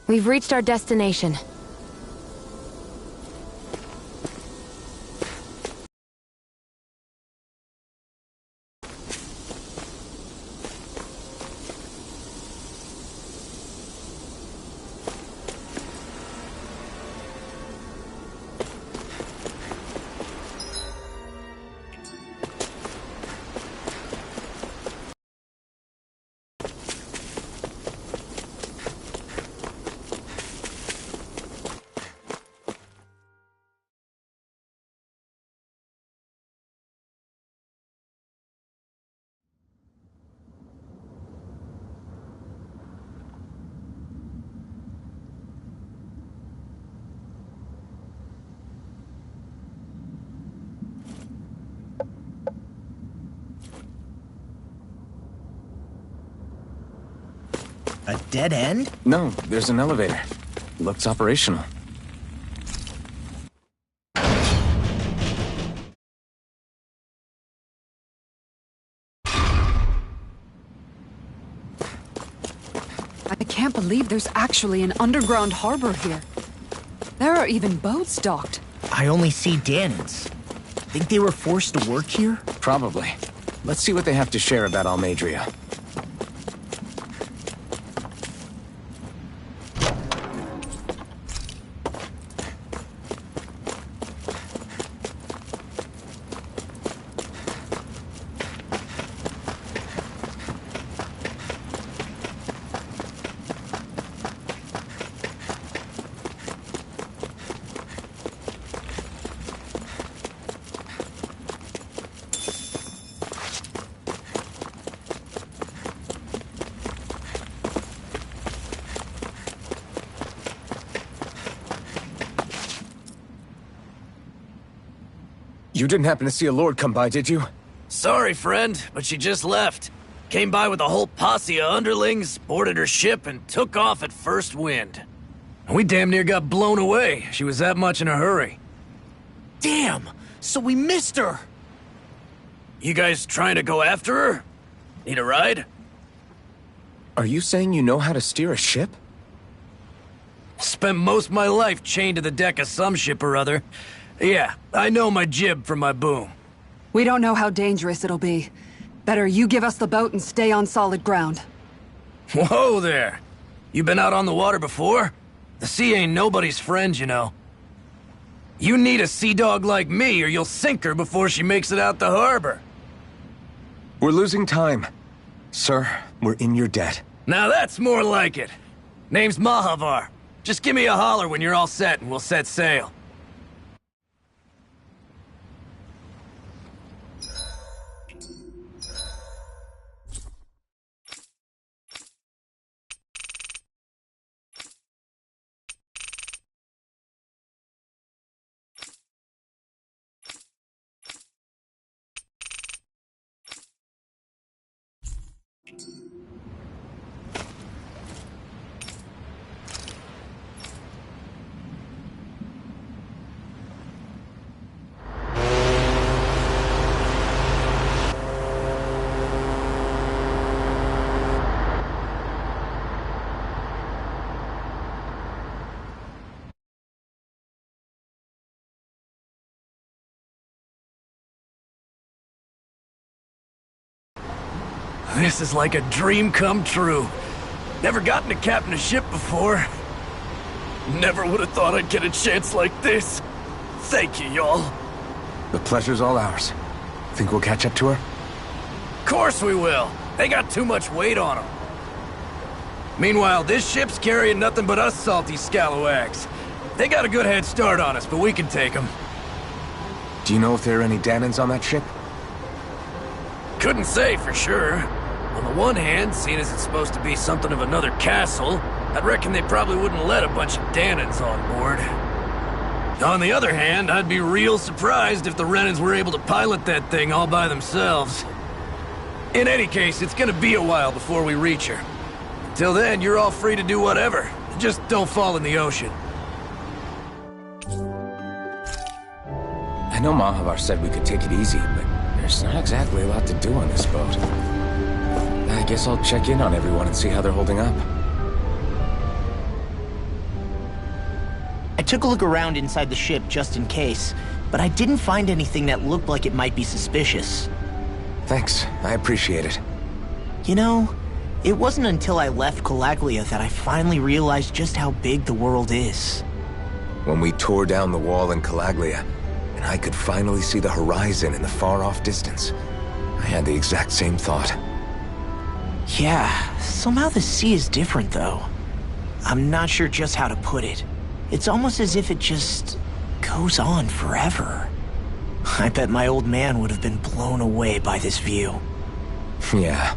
We've reached our destination. A dead end? No, there's an elevator. Looks operational. I can't believe there's actually an underground harbor here. There are even boats docked. I only see Dahnans. Think they were forced to work here? Probably. Let's see what they have to share about Almeidrea. You didn't happen to see a lord come by, did you? Sorry, friend, but she just left. Came by with a whole posse of underlings, boarded her ship, and took off at first wind. We damn near got blown away. She was that much in a hurry. Damn! So we missed her! You guys trying to go after her? Need a ride? Are you saying you know how to steer a ship? Spent most of my life chained to the deck of some ship or other. Yeah, I know my jib from my boom. We don't know how dangerous it'll be. Better you give us the boat and stay on solid ground. Whoa there! You been out on the water before? The sea ain't nobody's friend, you know. You need a sea dog like me or you'll sink her before she makes it out the harbor. We're losing time. Sir, we're in your debt. Now that's more like it. Name's Mahavar. Just give me a holler when you're all set and we'll set sail. This is like a dream come true. Never gotten to captain a ship before. Never would have thought I'd get a chance like this. Thank you, y'all. The pleasure's all ours. Think we'll catch up to her? Course we will. They got too much weight on them. Meanwhile, this ship's carrying nothing but us salty scalawags. They got a good head start on us, but we can take them. Do you know if there are any Dahnans on that ship? Couldn't say for sure. On the one hand, seeing as it's supposed to be something of another castle, I'd reckon they probably wouldn't let a bunch of Dahnans on board. On the other hand, I'd be real surprised if the Renans were able to pilot that thing all by themselves. In any case, it's gonna be a while before we reach her. Till then, you're all free to do whatever. Just don't fall in the ocean. I know Mahavar said we could take it easy, but there's not exactly a lot to do on this boat. I guess I'll check in on everyone and see how they're holding up. I took a look around inside the ship just in case, but I didn't find anything that looked like it might be suspicious. Thanks, I appreciate it. You know, it wasn't until I left Calaglia that I finally realized just how big the world is. When we tore down the wall in Calaglia, and I could finally see the horizon in the far-off distance, I had the exact same thought. Yeah, somehow the sea is different though. I'm not sure just how to put it. It's almost as if it just goes on forever. I bet my old man would have been blown away by this view. Yeah.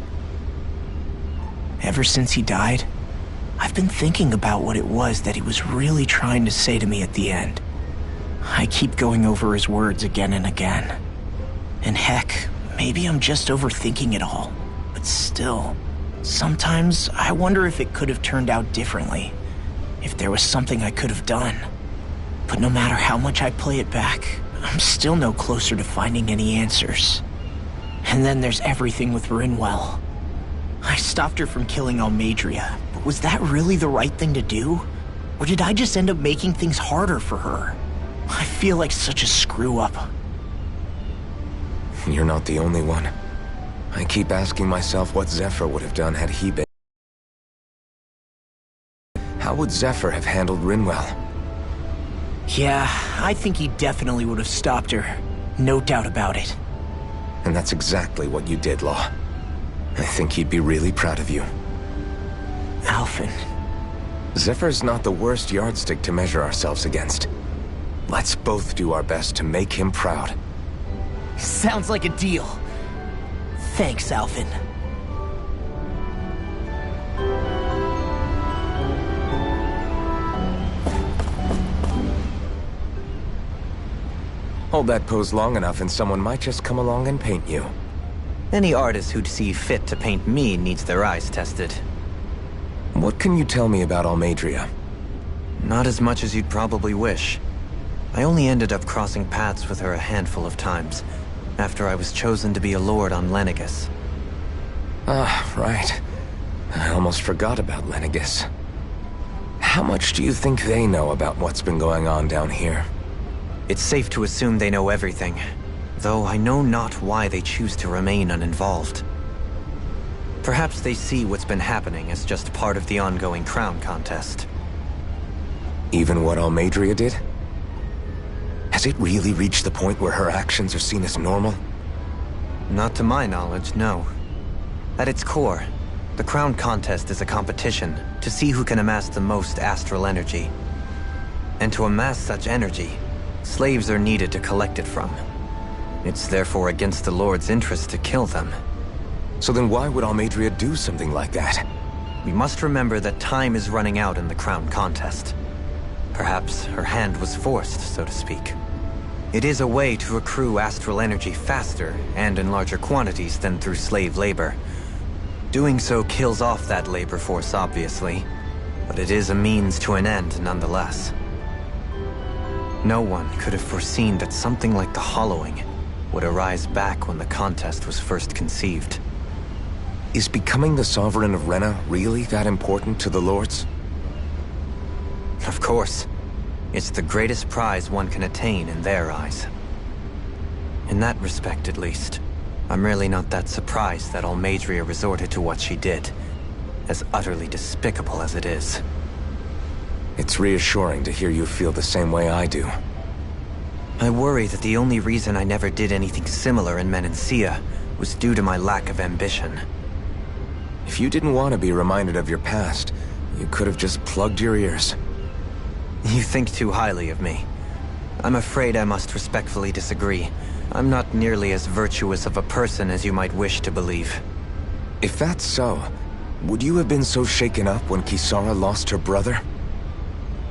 Ever since he died, I've been thinking about what it was that he was really trying to say to me at the end. I keep going over his words again and again. And heck, maybe I'm just overthinking it all. But still, sometimes I wonder if it could have turned out differently. If there was something I could have done. But no matter how much I play it back, I'm still no closer to finding any answers. And then there's everything with Rinwell. I stopped her from killing Almeidrea, but was that really the right thing to do? Or did I just end up making things harder for her? I feel like such a screw-up. You're not the only one. I keep asking myself what Zephyr would have done had he been... How would Zephyr have handled Rinwell? Yeah, I think he definitely would have stopped her. No doubt about it. And that's exactly what you did, Law. I think he'd be really proud of you. Alphen. Zephyr's not the worst yardstick to measure ourselves against. Let's both do our best to make him proud. Sounds like a deal. Thanks, Alphen. Hold that pose long enough and someone might just come along and paint you. Any artist who'd see fit to paint me needs their eyes tested. What can you tell me about Almeidrea? Not as much as you'd probably wish. I only ended up crossing paths with her a handful of times, after I was chosen to be a lord on Lenegis. Ah, right. I almost forgot about Lenegis. How much do you think they know about what's been going on down here? It's safe to assume they know everything, though I know not why they choose to remain uninvolved. Perhaps they see what's been happening as just part of the ongoing crown contest. Even what Almeidrea did? Has it really reached the point where her actions are seen as normal? Not to my knowledge, no. At its core, the crown contest is a competition to see who can amass the most astral energy. And to amass such energy, slaves are needed to collect it from. It's therefore against the Lord's interest to kill them. So then why would Almeidrea do something like that? We must remember that time is running out in the crown contest. Perhaps her hand was forced, so to speak. It is a way to accrue astral energy faster and in larger quantities than through slave labor. Doing so kills off that labor force, obviously, but it is a means to an end nonetheless. No one could have foreseen that something like the Hollowing would arise back when the contest was first conceived. Is becoming the Sovereign of Rena really that important to the Lords? Of course. It's the greatest prize one can attain in their eyes. In that respect, at least, I'm really not that surprised that Almeidrea resorted to what she did, as utterly despicable as it is. It's reassuring to hear you feel the same way I do. I worry that the only reason I never did anything similar in Menancia was due to my lack of ambition. If you didn't want to be reminded of your past, you could have just plugged your ears. You think too highly of me. I'm afraid I must respectfully disagree. I'm not nearly as virtuous of a person as you might wish to believe. If that's so, would you have been so shaken up when Kisara lost her brother?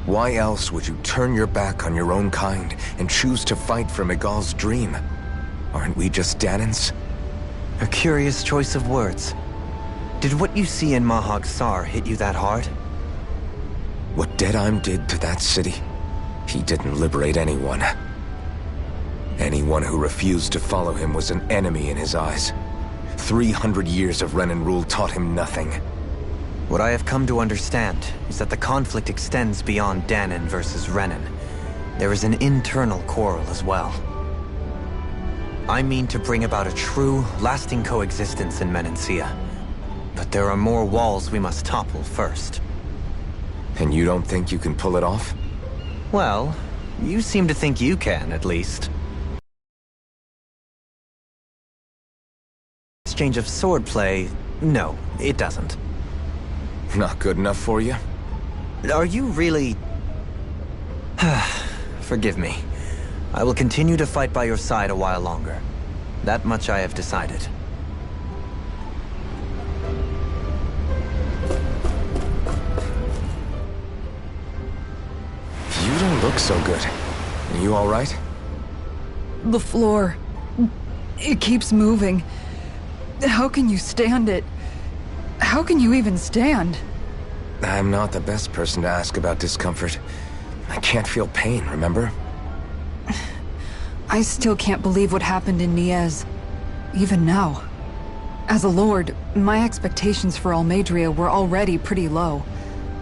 Why else would you turn your back on your own kind and choose to fight for Miguel's dream? Aren't we just Danans? A curious choice of words. Did what you see in Mahag Saar hit you that hard? What Deadheim did to that city, he didn't liberate anyone. Anyone who refused to follow him was an enemy in his eyes. 300 years of Renan rule taught him nothing. What I have come to understand is that the conflict extends beyond Dahnan versus Renan. There is an internal quarrel as well. I mean to bring about a true, lasting coexistence in Menancia. But there are more walls we must topple first. And you don't think you can pull it off? Well, you seem to think you can, at least. Exchange of swordplay, no, it doesn't. Not good enough for you? Are you really... Forgive me. I will continue to fight by your side a while longer. That much I have decided. You don't look so good. Are you all right? The floor. It keeps moving. How can you stand it? How can you even stand? I'm not the best person to ask about discomfort. I can't feel pain, remember? I still can't believe what happened in Niez. Even now. As a lord, my expectations for Almeidrea were already pretty low.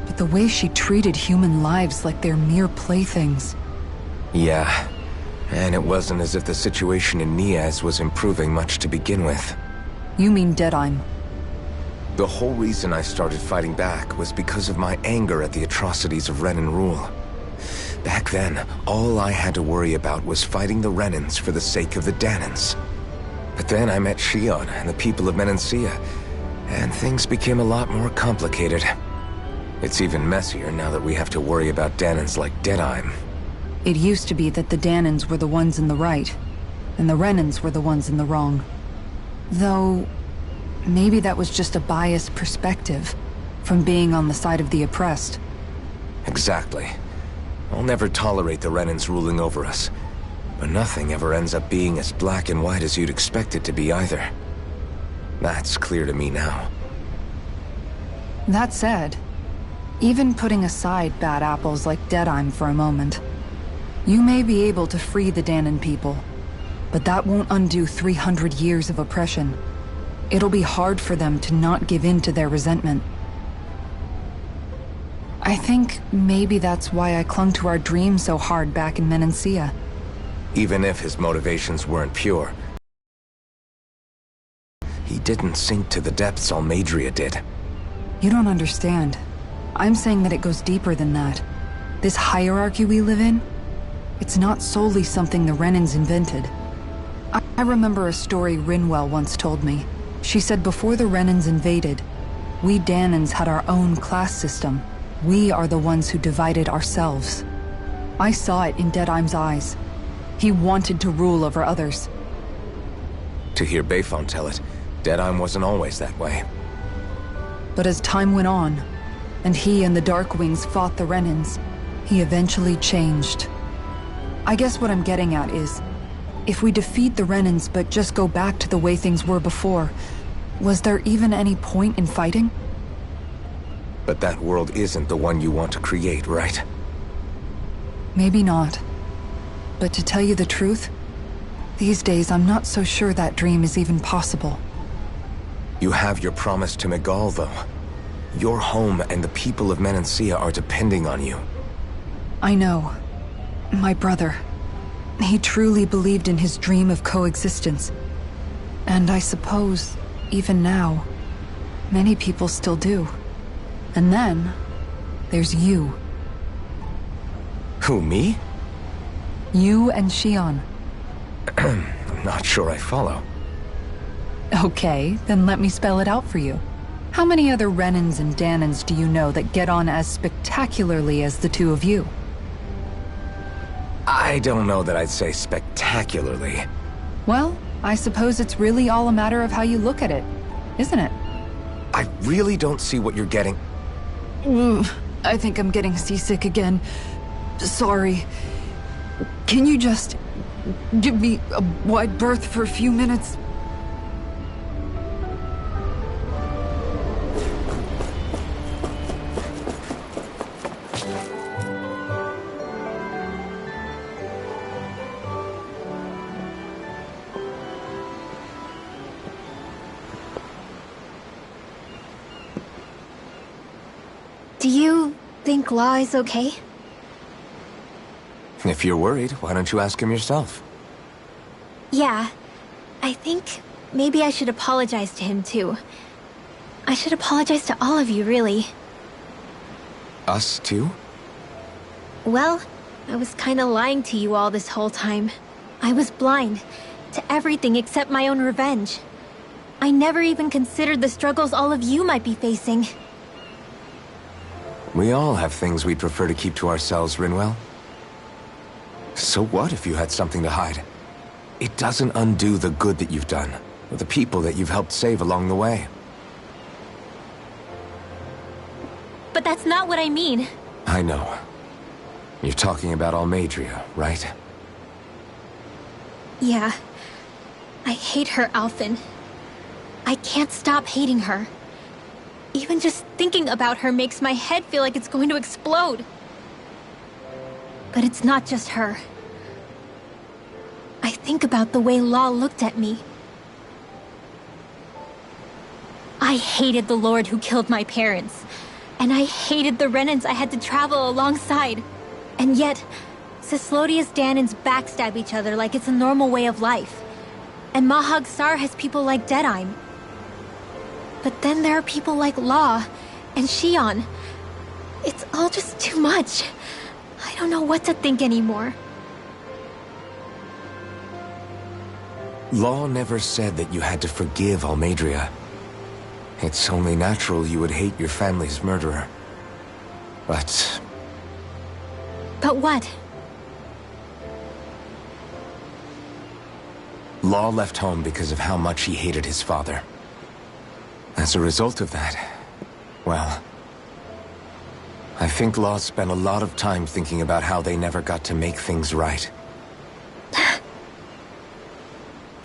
But the way she treated human lives like they're mere playthings. Yeah. And it wasn't as if the situation in Niez was improving much to begin with. You mean Deadheim? The whole reason I started fighting back was because of my anger at the atrocities of Renan rule. Back then, all I had to worry about was fighting the Renans for the sake of the Dahnans. But then I met Shionne and the people of Menancia, and things became a lot more complicated. It's even messier now that we have to worry about Dahnans like Deadheim. It used to be that the Dahnans were the ones in the right, and the Renans were the ones in the wrong. Though, maybe that was just a biased perspective, from being on the side of the oppressed. Exactly. I'll never tolerate the Renans ruling over us. But nothing ever ends up being as black and white as you'd expect it to be either. That's clear to me now. That said, even putting aside bad apples like Deadheim for a moment, you may be able to free the Dahnan people, but that won't undo 300 years of oppression. It'll be hard for them to not give in to their resentment. I think maybe that's why I clung to our dream so hard back in Menancia. Even if his motivations weren't pure, he didn't sink to the depths Almeidrea did. You don't understand. I'm saying that it goes deeper than that. This hierarchy we live in, it's not solely something the Renans invented. I remember a story Rinwell once told me. She said before the Renans invaded, we Dahnans had our own class system. We are the ones who divided ourselves. I saw it in Deadheim's eyes. He wanted to rule over others. To hear Bayfon tell it, Deadheim wasn't always that way. But as time went on, and he and the Darkwings fought the Renans, he eventually changed. I guess what I'm getting at is, if we defeat the Renans but just go back to the way things were before, was there even any point in fighting? But that world isn't the one you want to create, right? Maybe not. But to tell you the truth, these days I'm not so sure that dream is even possible. You have your promise to Miguel, though. Your home and the people of Menancia are depending on you. I know. My brother. He truly believed in his dream of coexistence. And I suppose, even now, many people still do. And then, there's you. Who, me? You and Shionne. I'm not sure I follow. Okay, then let me spell it out for you. How many other Renans and Dahnans do you know that get on as spectacularly as the two of you? I don't know that I'd say spectacularly. Well, I suppose it's really all a matter of how you look at it, isn't it? I really don't see what you're getting. I think I'm getting seasick again. Sorry. Can you just give me a wide berth for a few minutes? Do you think Law is okay? If you're worried, why don't you ask him yourself? Yeah. I think maybe I should apologize to him too. I should apologize to all of you, really. Us too? Well, I was kinda lying to you all this whole time. I was blind to everything except my own revenge. I never even considered the struggles all of you might be facing. We all have things we'd prefer to keep to ourselves, Rinwell. So what if you had something to hide? It doesn't undo the good that you've done, or the people that you've helped save along the way. But that's not what I mean. I know. You're talking about Almeidrea, right? Yeah. I hate her, Alphen. I can't stop hating her. Even just thinking about her makes my head feel like it's going to explode. But it's not just her. I think about the way Law looked at me. I hated the Lord who killed my parents. And I hated the Renans I had to travel alongside. And yet, Cyslodia's Dahnans backstab each other like it's a normal way of life. And Mahag Saar has people like Deadheim. But then there are people like Law and Shionne. It's all just too much. I don't know what to think anymore. Law never said that you had to forgive Almeidrea. It's only natural you would hate your family's murderer. But what? Law left home because of how much he hated his father. As a result of that, well, I think Law spent a lot of time thinking about how they never got to make things right.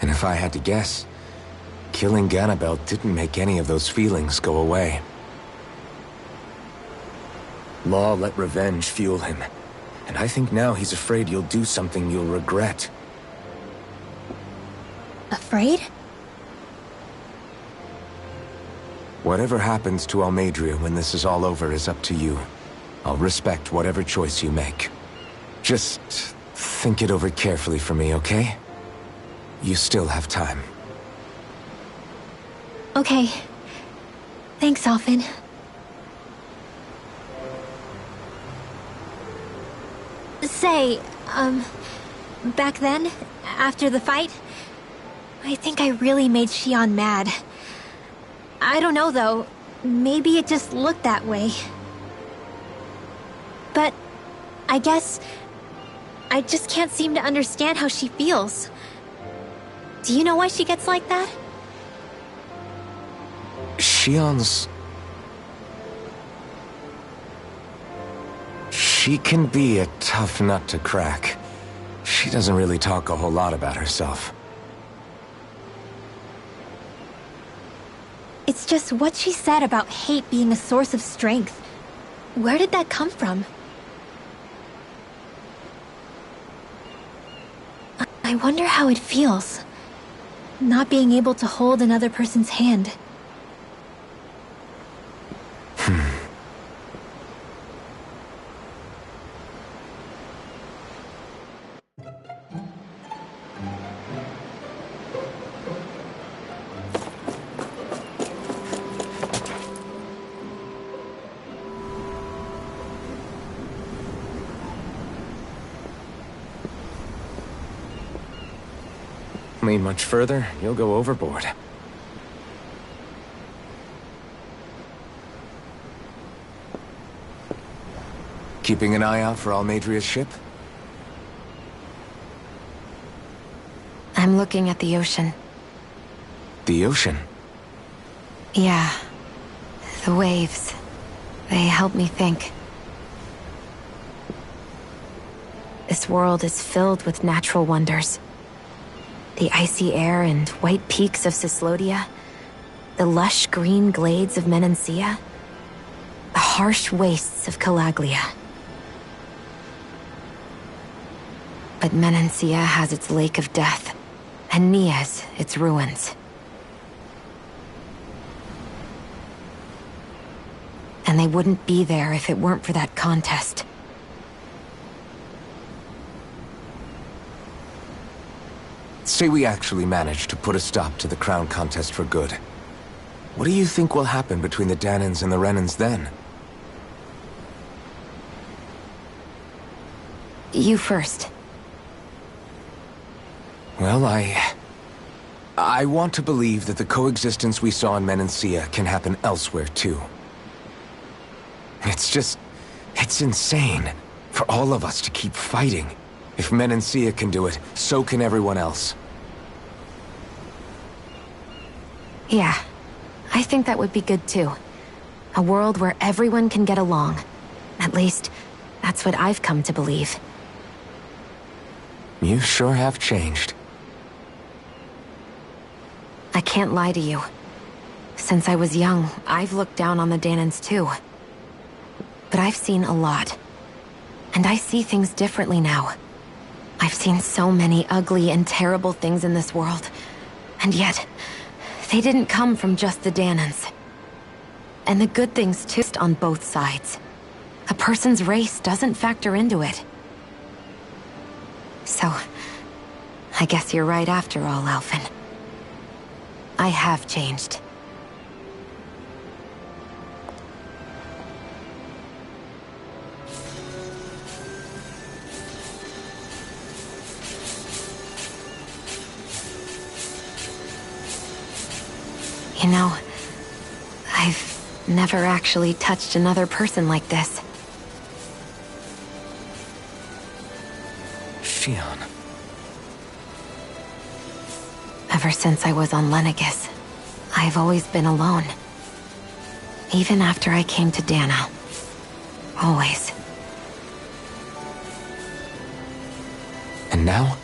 And if I had to guess, killing Ganabel didn't make any of those feelings go away. Law let revenge fuel him, and I think now he's afraid you'll do something you'll regret. Afraid? Whatever happens to Almeidrea when this is all over is up to you. I'll respect whatever choice you make. Just think it over carefully for me, okay? You still have time. Okay. Thanks, Alphen. Say, back then, after the fight, I think I really made Shionne mad. I don't know, though. Maybe it just looked that way. But I guess I just can't seem to understand how she feels. Do you know why she gets like that? Shionne's... She can be a tough nut to crack. She doesn't really talk a whole lot about herself. It's just what she said about hate being a source of strength. Where did that come from? I wonder how it feels, not being able to hold another person's hand. Lean much further, you'll go overboard. Keeping an eye out for Almeidrea's ship? I'm looking at the ocean. The ocean? Yeah. The waves. They help me think. This world is filled with natural wonders. The icy air and white peaks of Cyslodia, the lush green glades of Menancia, the harsh wastes of Calaglia. But Menancia has its Lake of Death, and Nias its ruins. And they wouldn't be there if it weren't for that contest. Say we actually manage to put a stop to the crown contest for good. What do you think will happen between the Dahnans and the Renans then? You first. Well, I want to believe that the coexistence we saw in Menancia can happen elsewhere, too. It's insane for all of us to keep fighting. If Menancia can do it, so can everyone else. Yeah, I think that would be good too. A world where everyone can get along. At least, that's what I've come to believe. You sure have changed. I can't lie to you. Since I was young, I've looked down on the Dahnans too. But I've seen a lot. And I see things differently now. I've seen so many ugly and terrible things in this world. And yet, they didn't come from just the Dahnans. And the good things too on both sides. A person's race doesn't factor into it. So, I guess you're right after all, Alphen. I have changed. You know, I've never actually touched another person like this. Shionne. Ever since I was on Lenegis, I've always been alone. Even after I came to Dahna. Always. And now?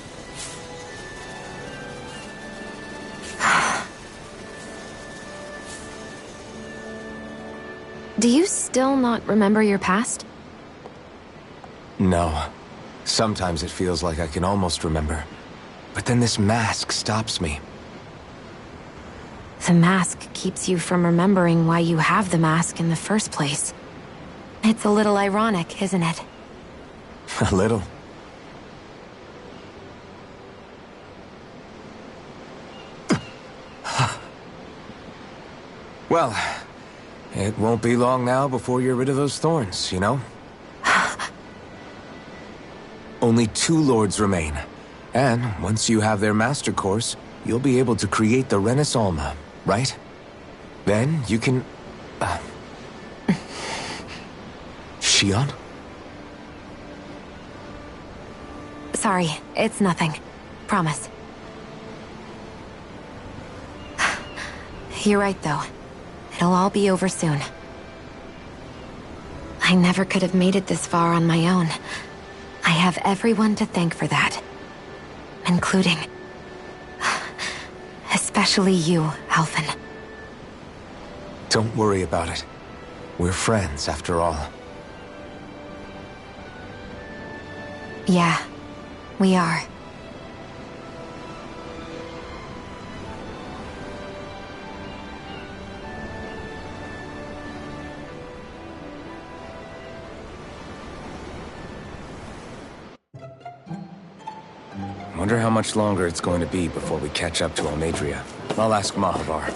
Do you still not remember your past? No. Sometimes it feels like I can almost remember. But then this mask stops me. The mask keeps you from remembering why you have the mask in the first place. It's a little ironic, isn't it? A little. Well, it won't be long now before you're rid of those thorns, you know? Only 2 lords remain. And once you have their master course, you'll be able to create the Renis Alma, right? Then you can... Shionne? Sorry, it's nothing. Promise. You're right, though. It'll all be over soon. I never could have made it this far on my own. I have everyone to thank for that. Including... especially you, Alphen. Don't worry about it. We're friends, after all. Yeah, we are. Wonder how much longer it's going to be before we catch up to Almeidrea. I'll ask Mahavar.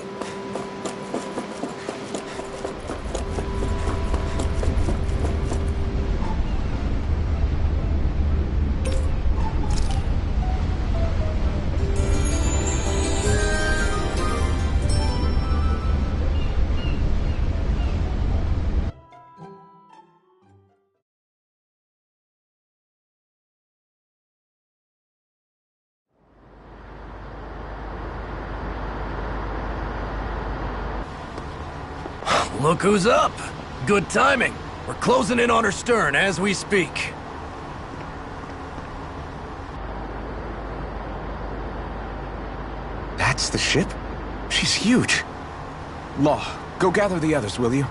Look who's up! Good timing. We're closing in on her stern as we speak. That's the ship? She's huge. Law, go gather the others, will you?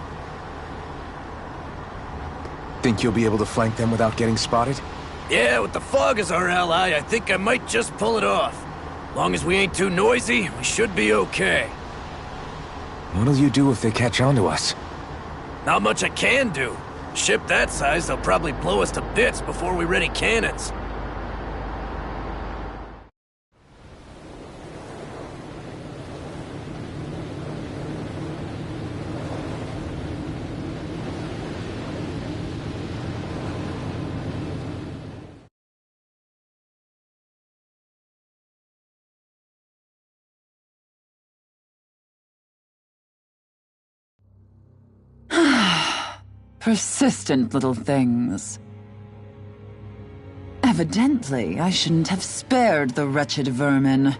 Think you'll be able to flank them without getting spotted? Yeah, with the fog as our ally, I think I might just pull it off. Long as we ain't too noisy, we should be okay. What'll you do if they catch on to us? Not much I can do. Ship that size, they'll probably blow us to bits before we ready cannons. Persistent little things. Evidently, I shouldn't have spared the wretched vermin.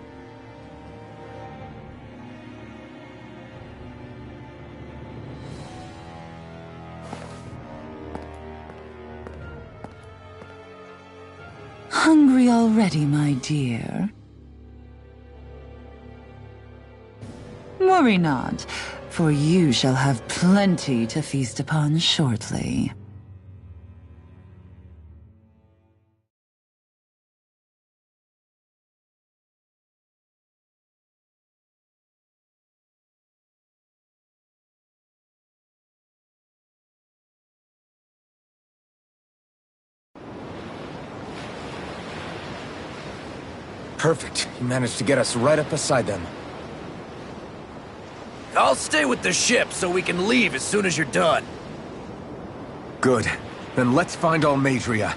Hungry already, my dear? Worry not, for you shall have plenty to feast upon shortly. Perfect. You managed to get us right up beside them. I'll stay with the ship so we can leave as soon as you're done. Good. Then let's find Almeidrea.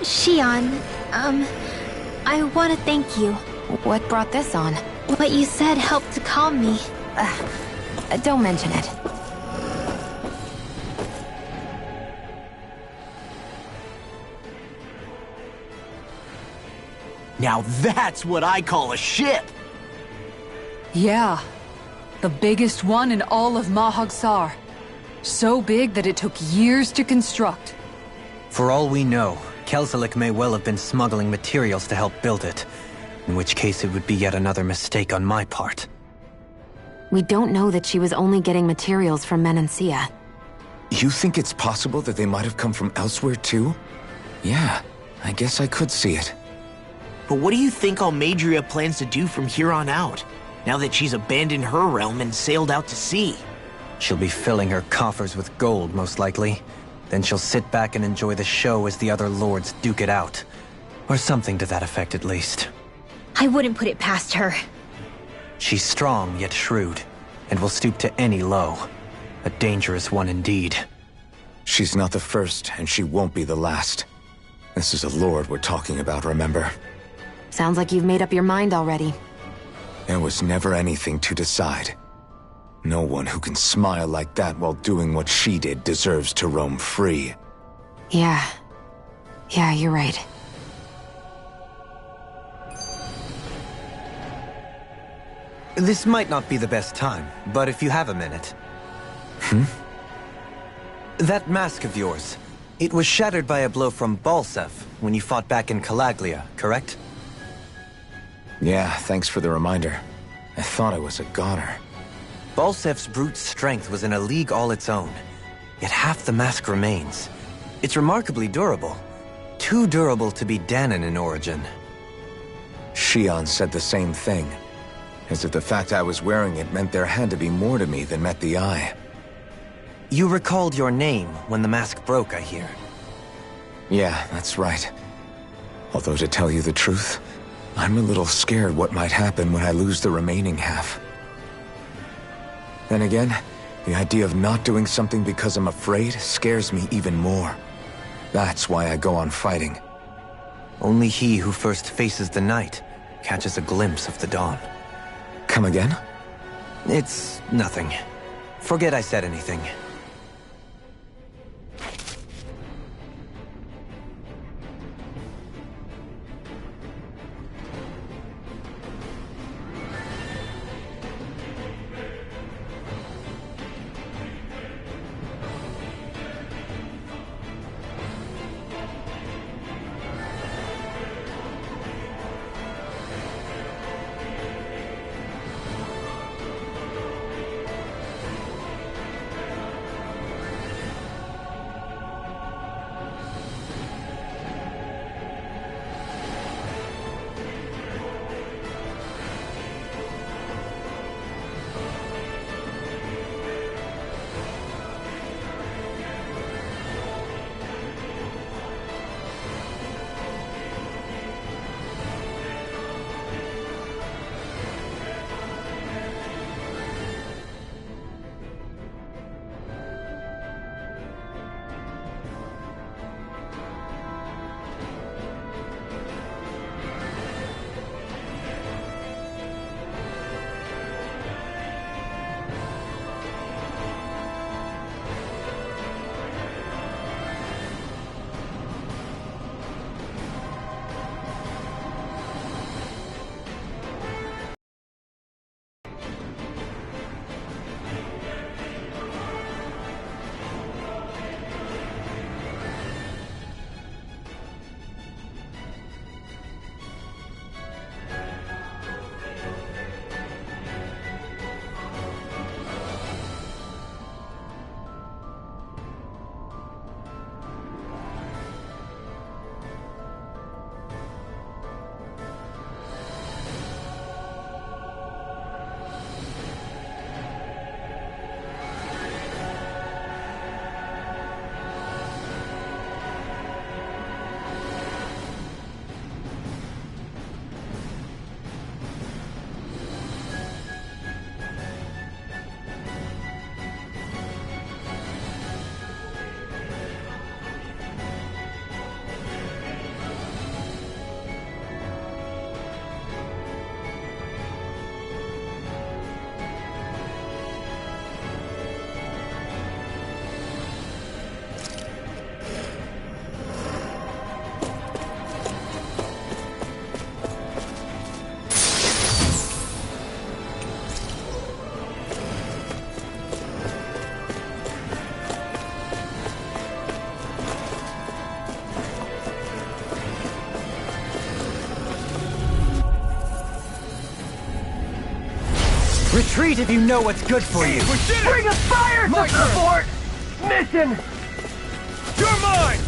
Shion, I want to thank you. What brought this on? What you said helped to calm me. Don't mention it. Now that's what I call a ship! Yeah. The biggest one in all of Mahag-Sar. So big that it took years to construct. For all we know, Kelzelik may well have been smuggling materials to help build it, in which case it would be yet another mistake on my part. We don't know that she was only getting materials from Menancia. You think it's possible that they might have come from elsewhere too? Yeah, I guess I could see it. But what do you think Almeidrea plans to do from here on out, now that she's abandoned her realm and sailed out to sea? She'll be filling her coffers with gold, most likely. Then she'll sit back and enjoy the show as the other lords duke it out. Or something to that effect, at least. I wouldn't put it past her. She's strong, yet shrewd, and will stoop to any low. A dangerous one indeed. She's not the first, and she won't be the last. This is a lord we're talking about, remember? Sounds like you've made up your mind already. There was never anything to decide. No one who can smile like that while doing what she did deserves to roam free. Yeah, you're right. This might not be the best time, but if you have a minute. That mask of yours, it was shattered by a blow from Balseph when you fought back in Calaglia, correct? Yeah, thanks for the reminder. I thought I was a goner. Balsef's brute strength was in a league all its own, yet half the mask remains. It's remarkably durable. Too durable to be Dahnan in origin. Shion said the same thing. As if the fact I was wearing it meant there had to be more to me than met the eye. You recalled your name when the mask broke, I hear. Yeah, that's right. Although to tell you the truth, I'm a little scared what might happen when I lose the remaining half. Then again, the idea of not doing something because I'm afraid scares me even more. That's why I go on fighting. Only he who first faces the night catches a glimpse of the dawn. Come again? It's nothing. Forget I said anything. Retreat if you know what's good for you. Bring a fire support! Mission! You're mine!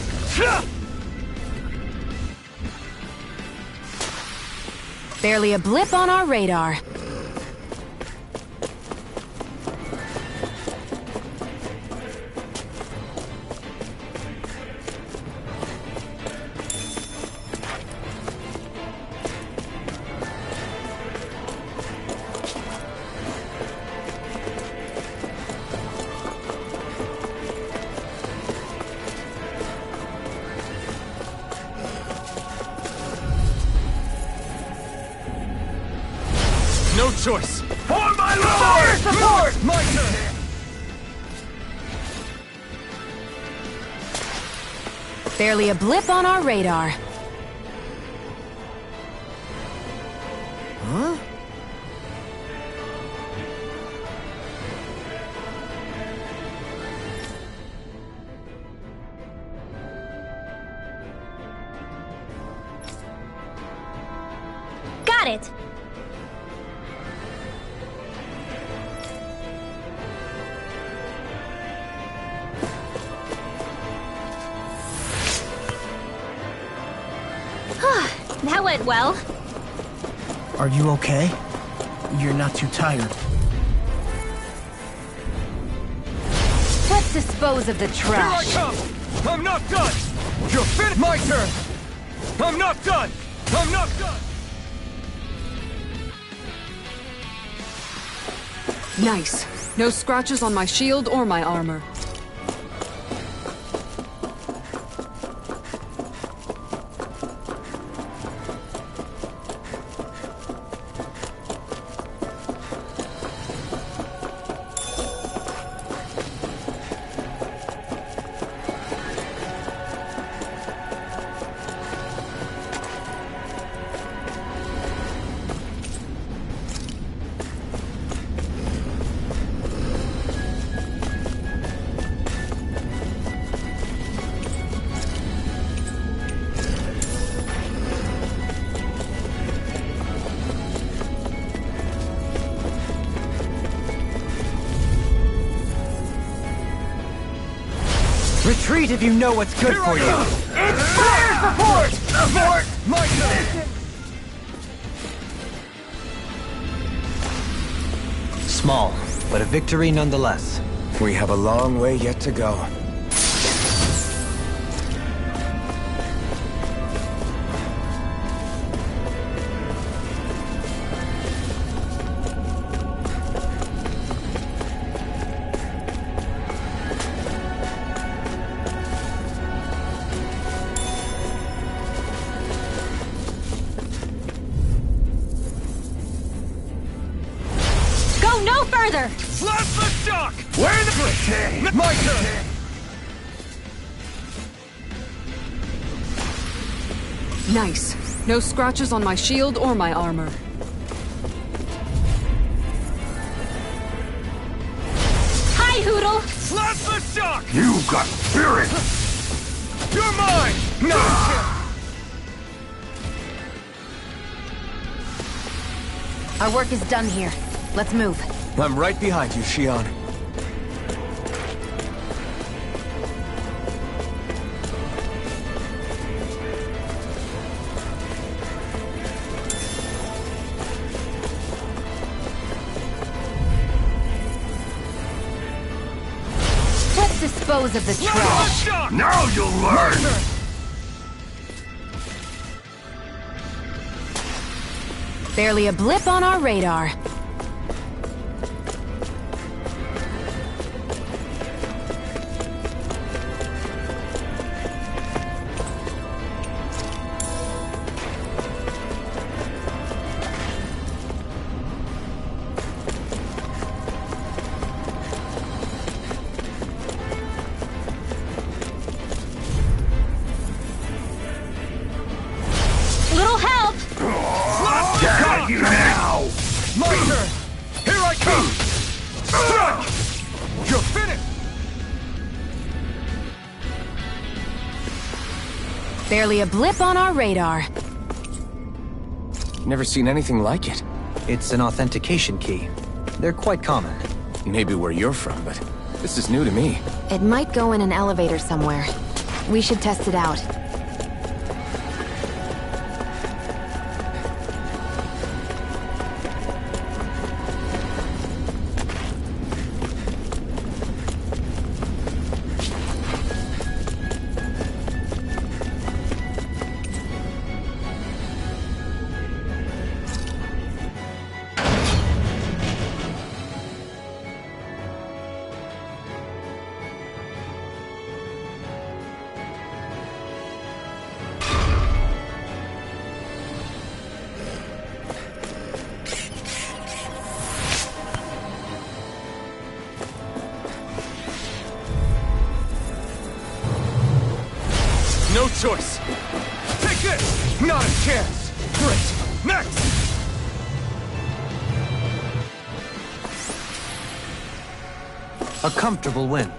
Barely a blip on our radar. No choice! For my lord! Fire support! My turn! Barely a blip on our radar. Huh? Got it! That went well. Are you okay? You're not too tired. Let's dispose of the trash. Here I come! I'm not done! You're finished! My turn! I'm not done! I'm not done! Nice. No scratches on my shield or my armor. Retreat if you know what's good for you. It's fire support! Support! My turn! Small, but a victory nonetheless. We have a long way yet to go. Go no further! Blast the shock! Where the... My turn! Nice. No scratches on my shield or my armor. Hi, Hootle! Blast the shock! You got spirit! You're mine! No! Our work is done here. Let's move. I'm right behind you, Shion. Let's dispose of the trash. Now you'll learn! Barely a blip on our radar. Little help! Got you now! My turn! Here I come! Strike! You're finished! Barely a blip on our radar. Never seen anything like it. It's an authentication key. They're quite common. Maybe where you're from, but this is new to me. It might go in an elevator somewhere. We should test it out. No choice! Take this! Not a chance! Great! Next! A comfortable win.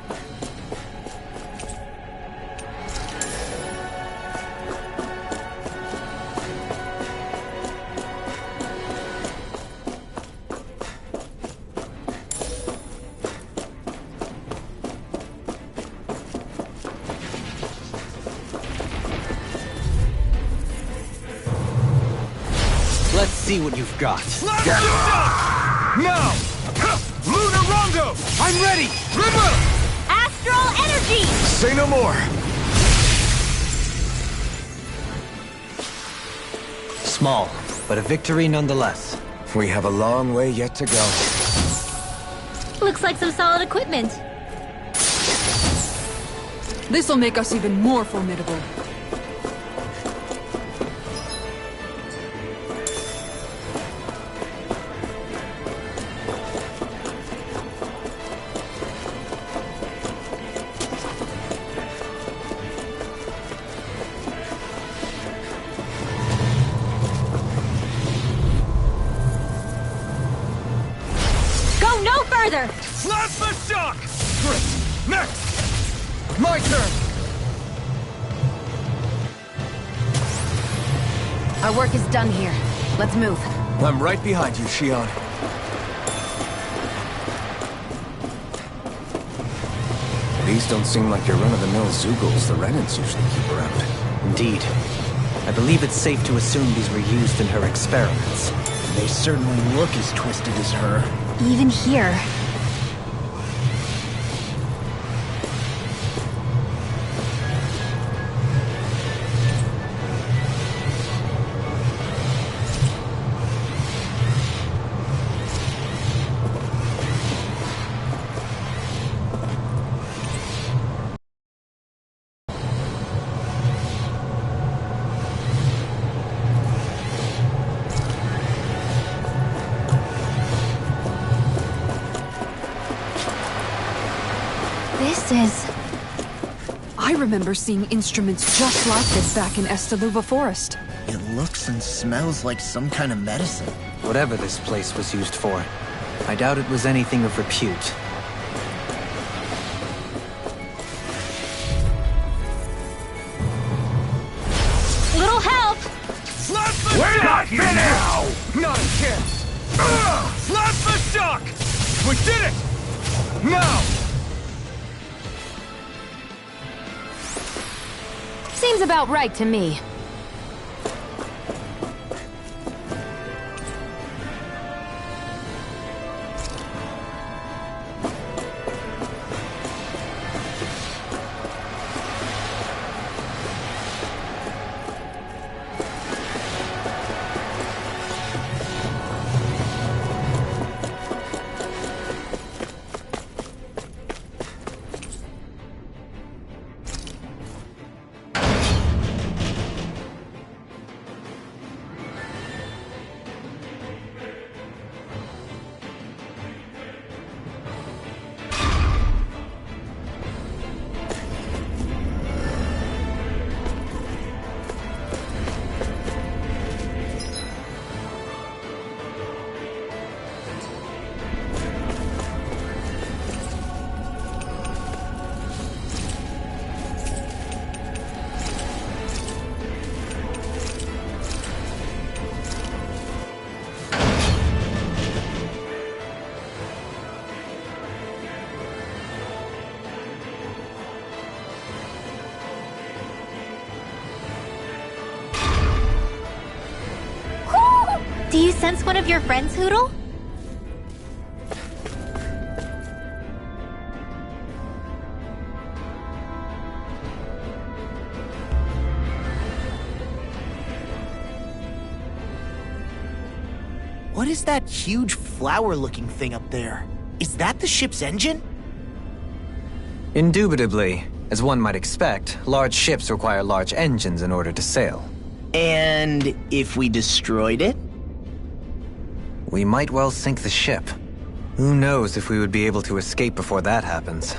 Let's see what you've got. Let's get it! Now! Lunar Rondo! I'm ready! Rimmer! Astral energy! Say no more! Small, but a victory nonetheless. We have a long way yet to go. Looks like some solid equipment. This'll make us even more formidable. Go no further! Plasma shock! Great! Next! My turn! Our work is done here. Let's move. I'm right behind you, Shion. These don't seem like your run-of-the-mill Zeugles the Renans usually keep around. Indeed. I believe it's safe to assume these were used in her experiments. They certainly look as twisted as her. Even here. This is... I remember seeing instruments just like this back in Estaluva Forest. It looks and smells like some kind of medicine. Whatever this place was used for, I doubt it was anything of repute. little help! We're not here now! Not a chance! Plasma shock! We did it! Now! Seems about right to me. sense one of your friends, Hootle? What is that huge flower-looking thing up there? Is that the ship's engine? Indubitably. As one might expect, large ships require large engines in order to sail. And if we destroyed it? We might well sink the ship. Who knows if we would be able to escape before that happens.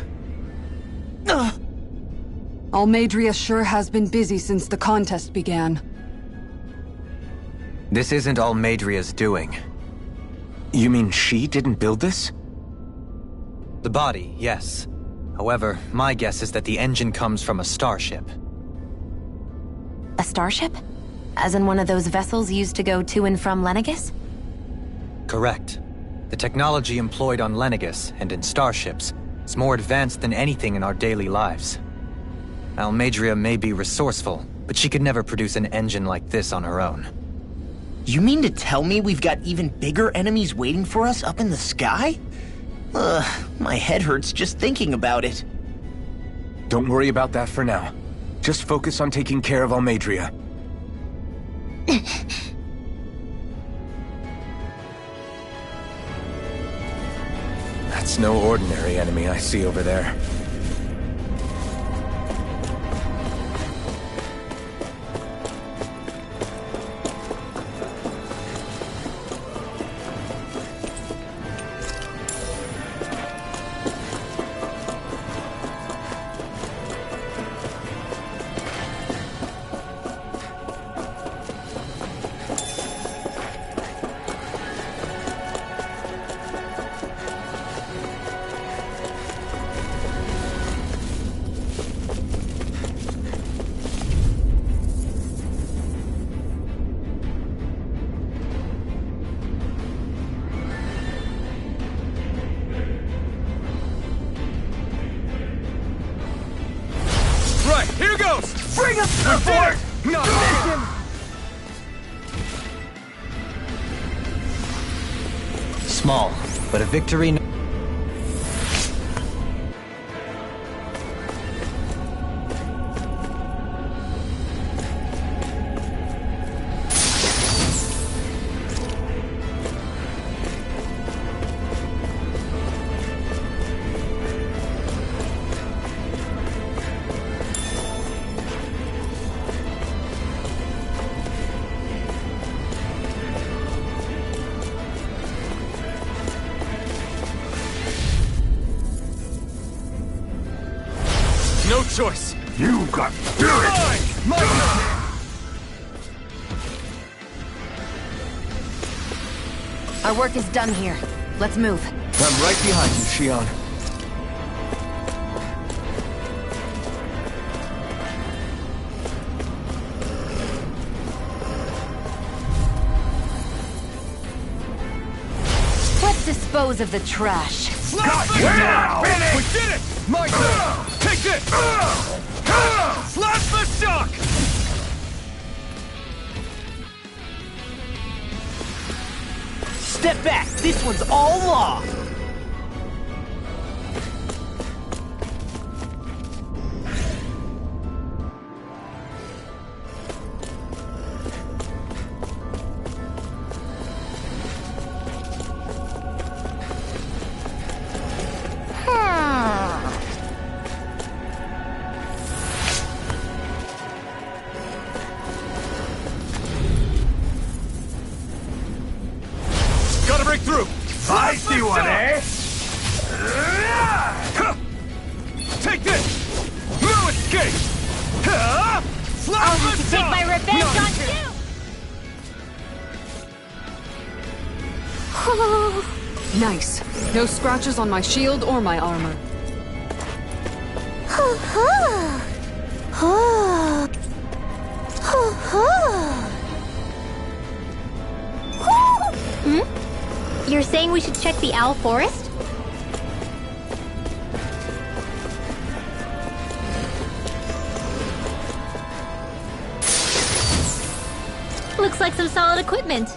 Almeidria sure has been busy since the contest began. This isn't Almeidria's doing. You mean she didn't build this? The body, yes. However, my guess is that the engine comes from a starship. A starship? As in one of those vessels used to go to and from Lenegis? Correct. The technology employed on Lenegis and in starships is more advanced than anything in our daily lives. Almeidria may be resourceful, but she could never produce an engine like this on her own. You mean to tell me we've got even bigger enemies waiting for us up in the sky? My head hurts just thinking about it. Don't worry about that for now. Just focus on taking care of Almeidria. That's no ordinary enemy I see over there. Here goes! Bring him forward! Not him! Small, but a victory. No choice. You got spirit! Our work is done here. Let's move. I'm right behind you, Shion. Let's dispose of the trash. Got you now! We did it! My turn! Take this! Slash the shock! Step back! This one's all law! Gotta break through! I see one, eh? Take this! No escape! I'll have to take my revenge on you! Nice. No scratches on my shield or my armor. You're saying we should check the Owl Forest? Looks like some solid equipment.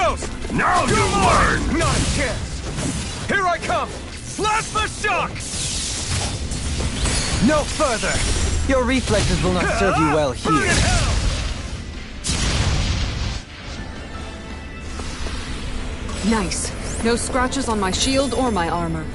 goes! Now you learn! Not a chance! Here I come! Plasma shock! No further! Your reflexes will not serve you well Burn in here. hell! Nice. No scratches on my shield or my armor.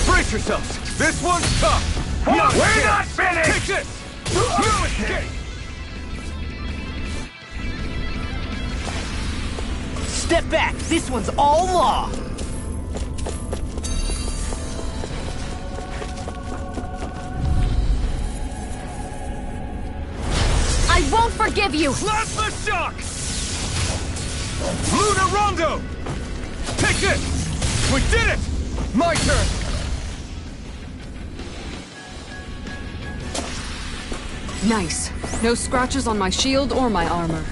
Brace yourselves! This one's tough! We're not finished! Take this! No escape! Step back! This one's all law! I won't forgive you! Plasma shock! Luna Rondo! Take this! We did it! My turn! Nice. No scratches on my shield or my armor.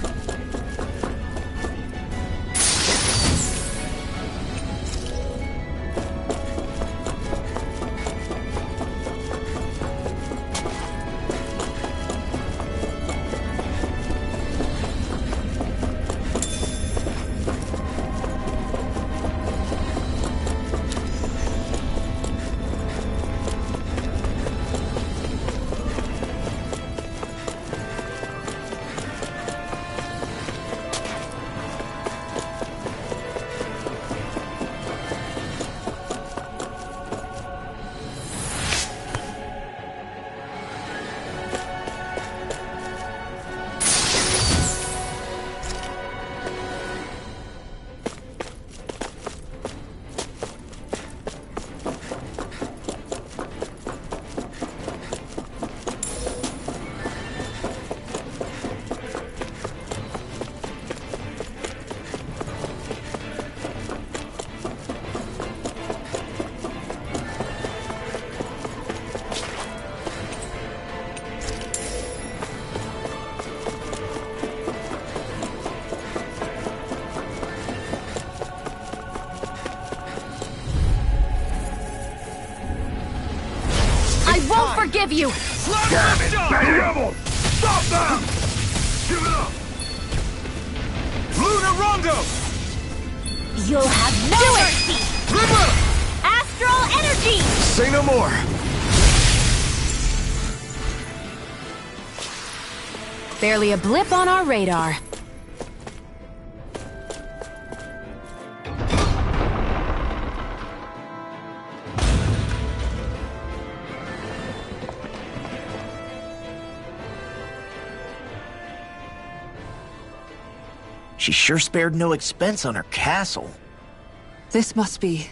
Forgive you! Damn it! Betty Rebel! Stop them! Give it up! Luna Rondo! You'll have no mercy! Astral energy! Say no more! Barely a blip on our radar. She sure spared no expense on her castle. This must be...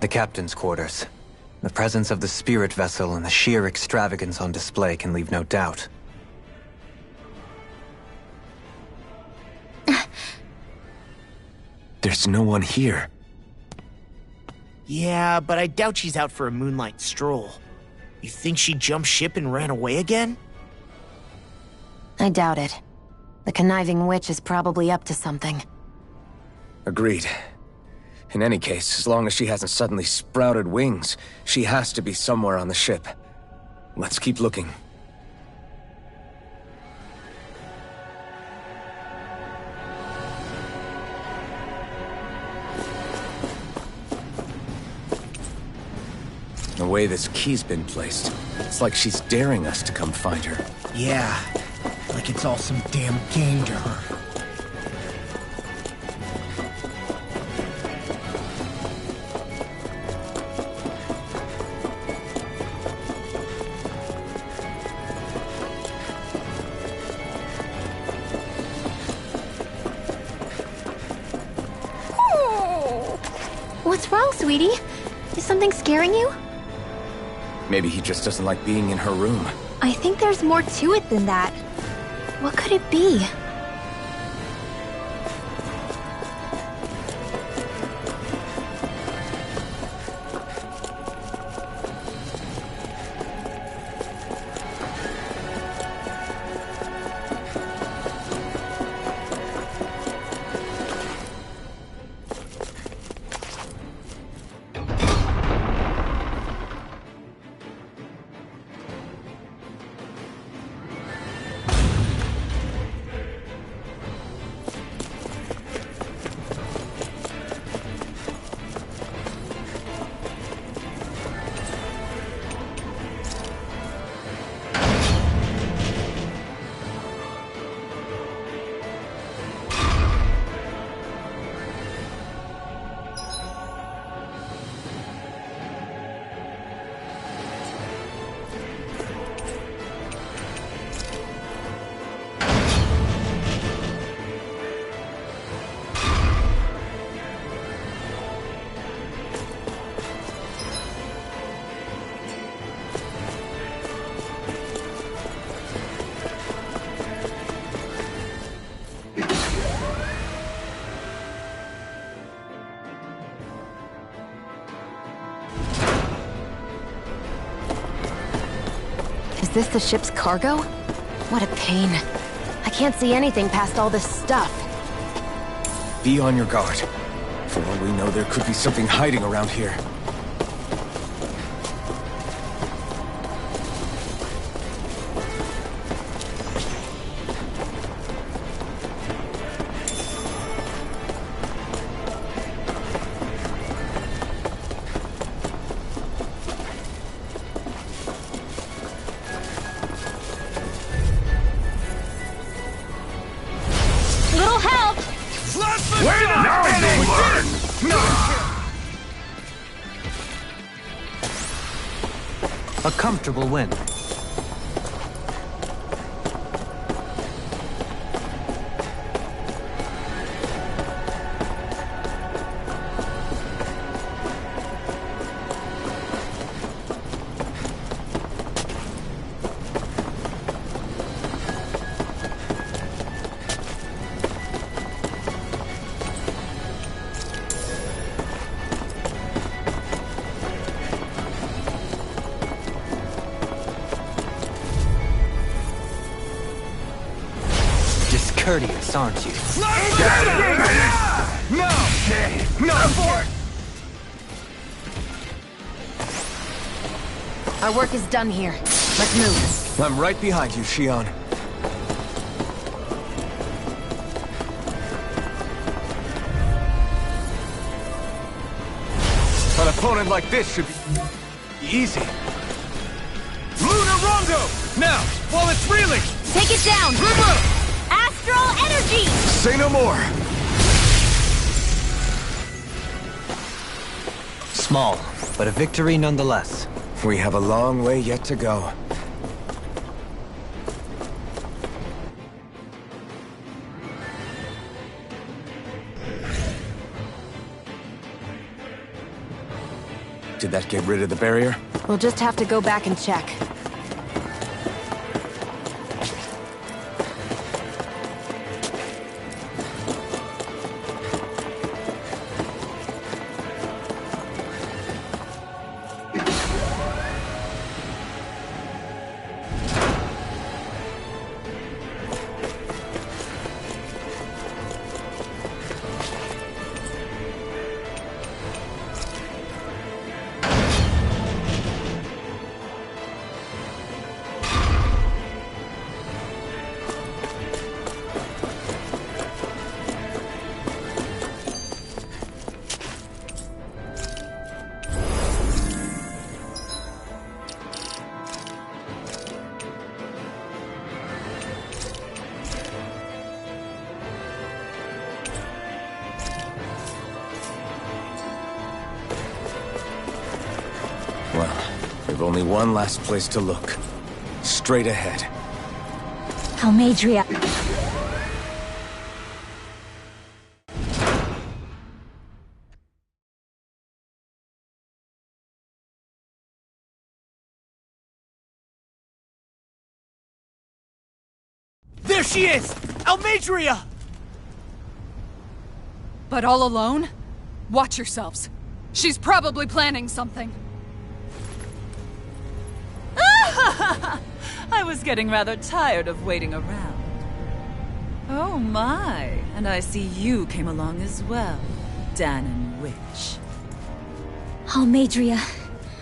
The captain's quarters. The presence of the spirit vessel and the sheer extravagance on display can leave no doubt. There's no one here. Yeah, but I doubt she's out for a moonlight stroll. You think she jumped ship and ran away again? I doubt it. The conniving witch is probably up to something. Agreed. In any case, as long as she hasn't suddenly sprouted wings, she has to be somewhere on the ship. Let's keep looking. way this key's been placed, it's like she's daring us to come find her. Yeah, like it's all some damn game to her. What's wrong, sweetie? Is something scaring you? Maybe he just doesn't like being in her room. I think there's more to it than that. What could it be? Is this the ship's cargo? What a pain. I can't see anything past all this stuff. Be on your guard. For all we know, there could be something hiding around here. Little help! A comfortable win. Discourteous, aren't you? No! No! Our work is done here. Let's move. I'm right behind you, Shion. An opponent like this should be easy. Lunar Rondo! Now, while it's reeling! Take it down! Astral energy! Say no more! Small, but a victory nonetheless. We have a long way yet to go. Did that get rid of the barrier? We'll just have to go back and check. Well, we've only one last place to look. Straight ahead. Almeidria. There she is! Almeidria! But all alone? Watch yourselves. She's probably planning something. I was getting rather tired of waiting around. Oh my, and I see you came along as well, Dahnan Witch. Almeidria.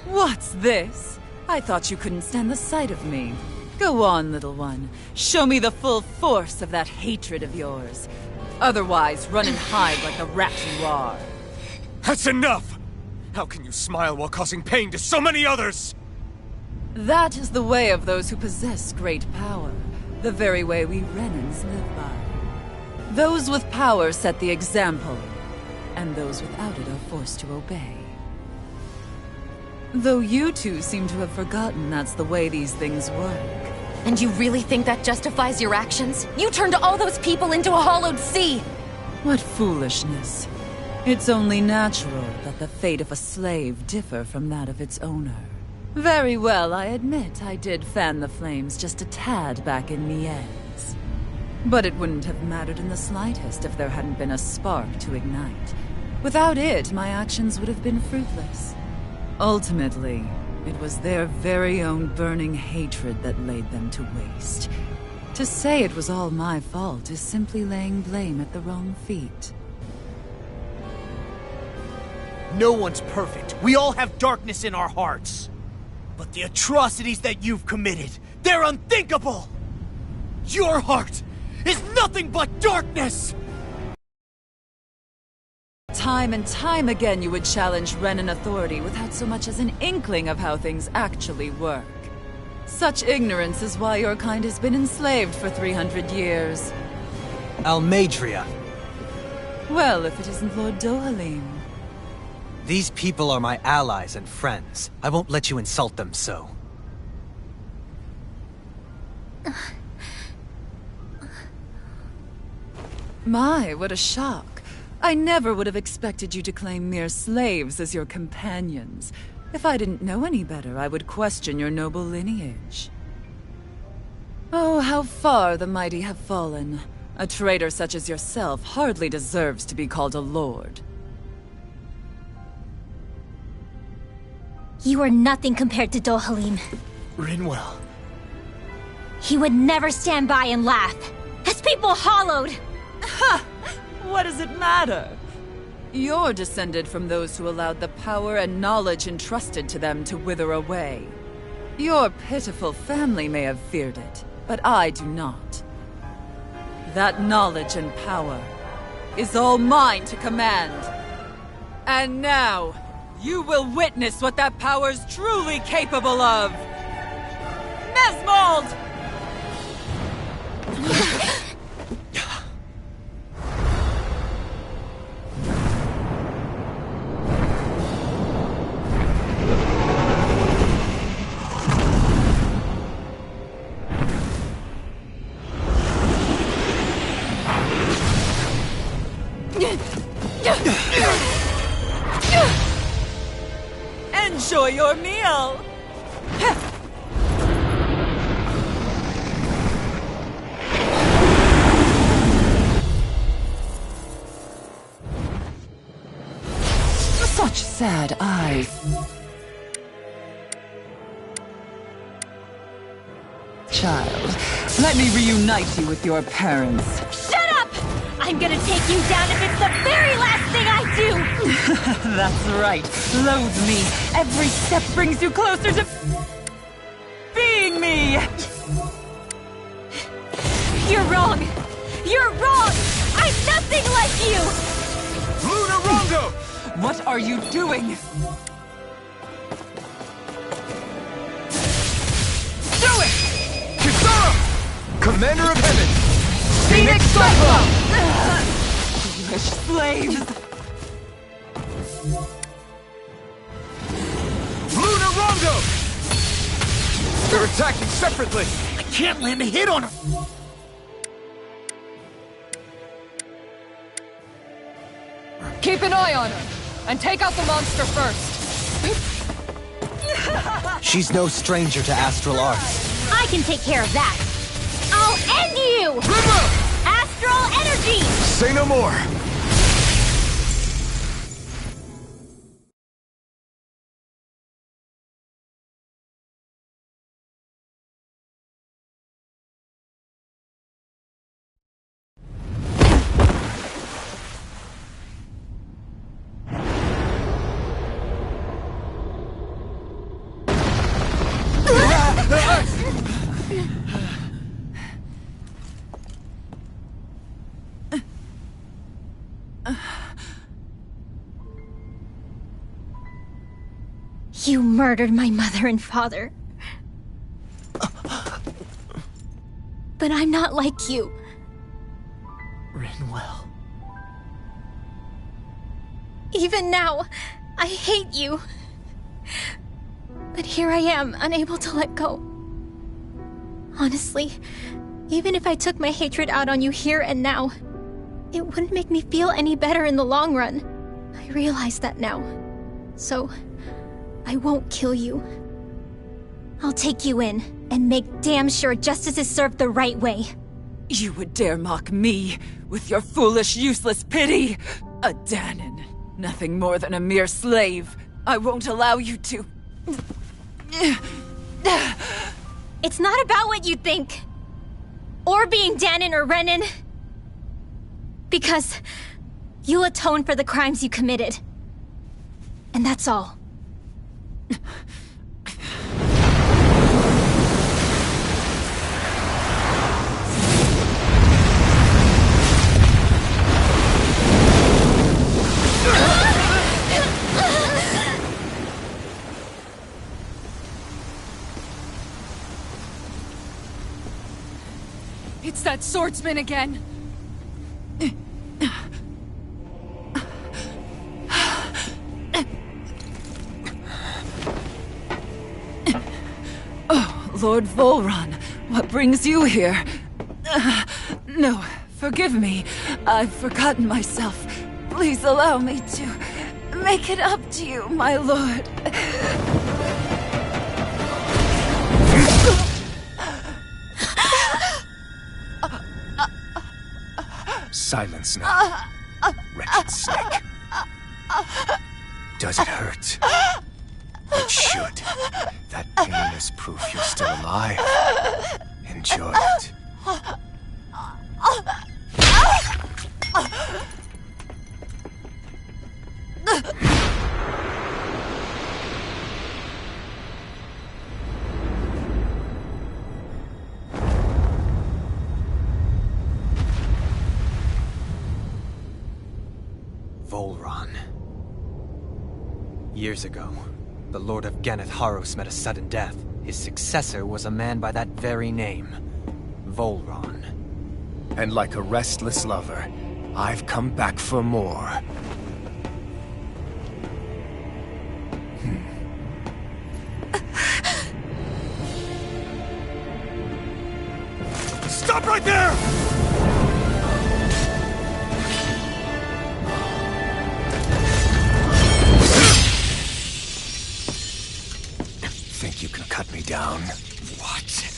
What's this? I thought you couldn't stand the sight of me. Go on, little one. Show me the full force of that hatred of yours. Otherwise, run and hide like the rat you are. That's enough! How can you smile while causing pain to so many others? That is the way of those who possess great power. The very way we Renans live by. Those with power set the example, and those without it are forced to obey. Though you two seem to have forgotten that's the way these things work. And you really think that justifies your actions? You turned all those people into a hollowed sea! What foolishness. It's only natural that the fate of a slave differ from that of its owner. Very well, I admit I did fan the flames just a tad back in Mies. But it wouldn't have mattered in the slightest if there hadn't been a spark to ignite. Without it, my actions would have been fruitless. Ultimately, it was their very own burning hatred that laid them to waste. To say it was all my fault is simply laying blame at the wrong feet. No one's perfect. We all have darkness in our hearts. But the atrocities that you've committed, they're unthinkable! Your heart is nothing but darkness! Time and time again you would challenge Renan authority without so much as an inkling of how things actually work. Such ignorance is why your kind has been enslaved for 300 years. Almeidria. Well, if it isn't Lord Dohalim. These people are my allies and friends. I won't let you insult them so. My, what a shock. I never would have expected you to claim mere slaves as your companions. If I didn't know any better, I would question your noble lineage. Oh, how far the mighty have fallen. A traitor such as yourself hardly deserves to be called a lord. You are nothing compared to Dohalim. Rinwell. He would never stand by and laugh. His people hollowed! Ha! What does it matter? You're descended from those who allowed the power and knowledge entrusted to them to wither away. Your pitiful family may have feared it, but I do not. That knowledge and power is all mine to command. And now, you will witness what that power's truly capable of! Mesmold! Enjoy your meal! Such sad eyes. Child, let me reunite you with your parents. Shut up! I'm gonna take you down if it's the very last thing I do! That's right. Loathe me. Every step brings you closer to being me! You're wrong! You're wrong! I'm nothing like you! Luna Rondo! What are you doing? Do it! Kisara! Commander of Heaven! Phoenix Cyclone! Foolish slaves! Luna They're attacking separately! I can't land a hit on him! Keep an eye on her, and take out the monster first. She's no stranger to astral arts. I can take care of that. I'll end you! Astral energy! Say no more! You murdered my mother and father. But I'm not like you. Rinwell. Even now, I hate you. But here I am, unable to let go. Honestly, even if I took my hatred out on you here and now, it wouldn't make me feel any better in the long run. I realize that now. So, I won't kill you. I'll take you in, and make damn sure justice is served the right way. You would dare mock me with your foolish, useless pity? A Dahnan, nothing more than a mere slave. I won't allow you to... It's not about what you think. Or being Dahnan or Renan. Because you'll atone for the crimes you committed. And that's all. It's that swordsman again. Oh, Lord Volron, what brings you here? No, forgive me. I've forgotten myself. Please allow me to make it up to you, my lord. Silence now, wretched snake. Does it hurt? It should. That pain is proof you're still alive. Enjoy it. Volron. Years ago, the Lord of Ganath Haros met a sudden death. His successor was a man by that very name, Volron. And like a restless lover, I've come back for more. Stop right there! Think you can cut me down? What?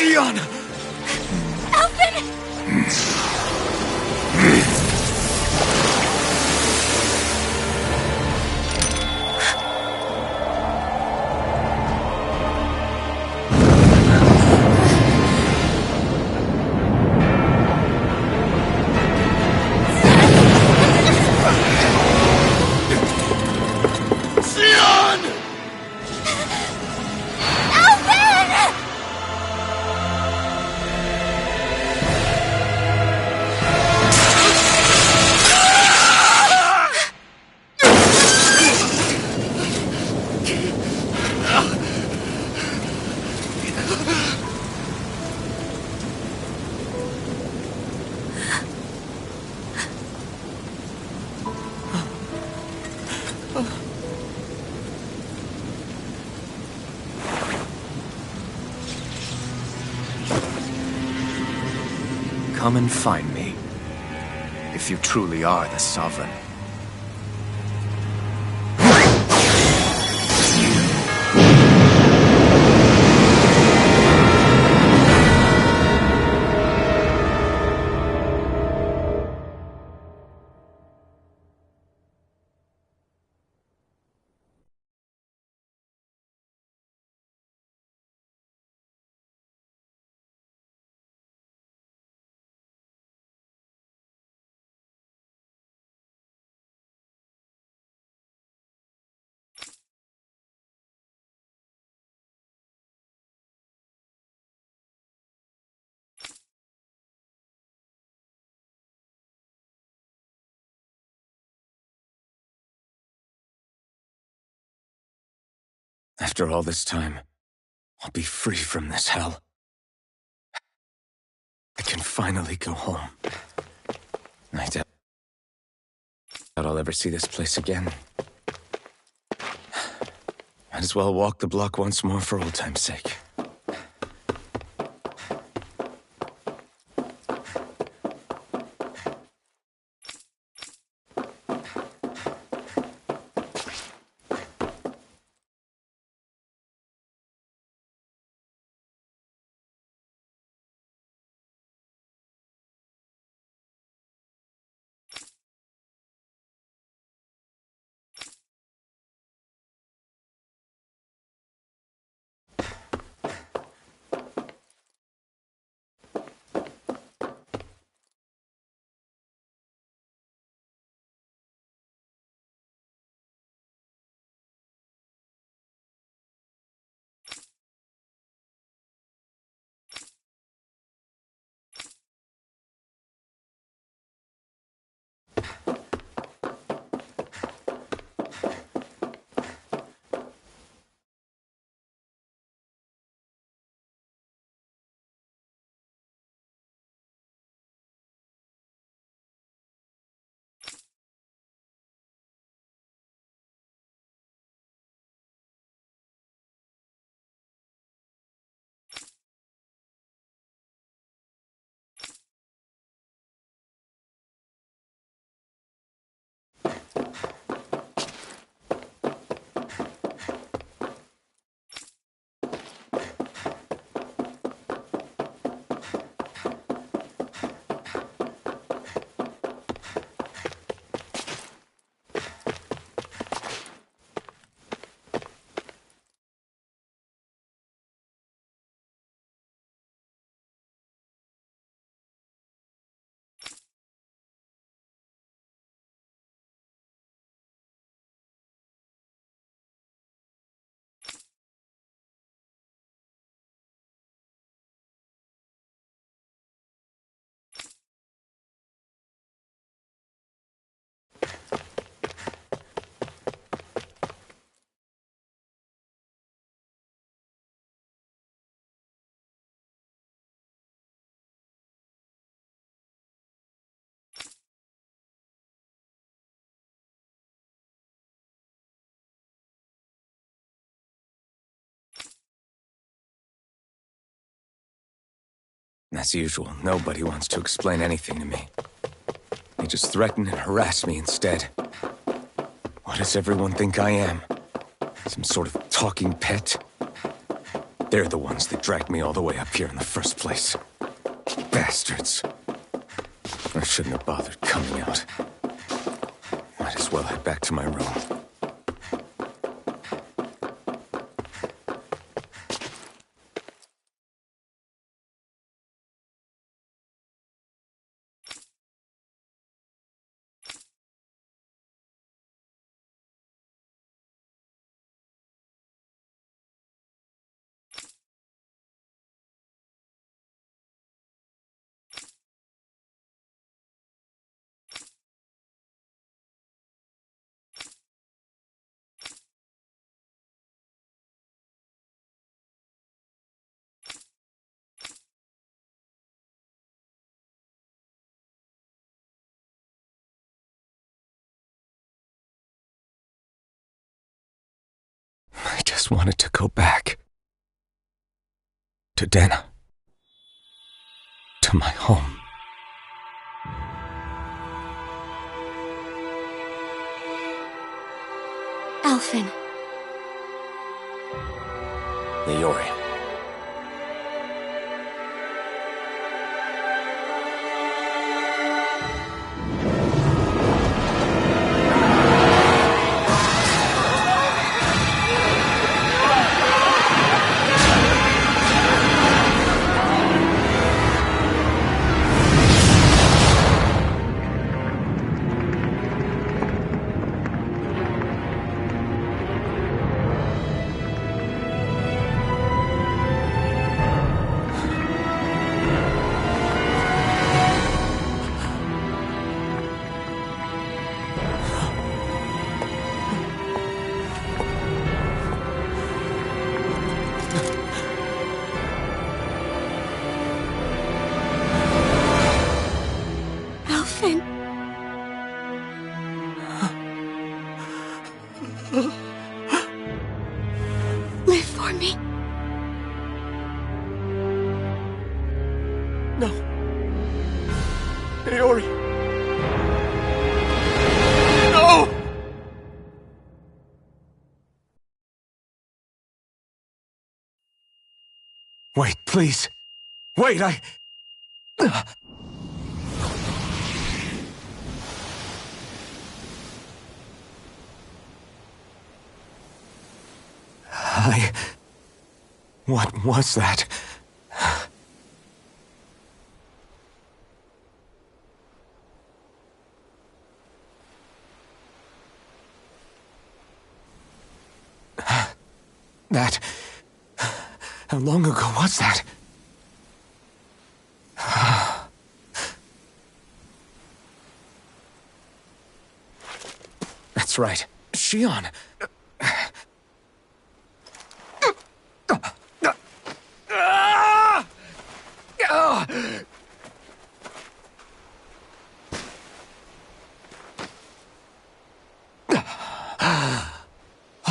Sion! Come and find me, if you truly are the Sovereign. After all this time, I'll be free from this hell. I can finally go home. I doubt I'll ever see this place again. Might as well walk the block once more for old time's sake. As usual, nobody wants to explain anything to me. They just threaten and harass me instead. What does everyone think I am? Some sort of talking pet? They're the ones that dragged me all the way up here in the first place. Bastards. I shouldn't have bothered coming out. Might as well head back to my room. I just wanted to go back. To Dana. To my home. Alphen. Leori. Live for me. No. Leori. No! Wait, please. Wait, I... What was that? That... How long ago was that? That's right. Shion.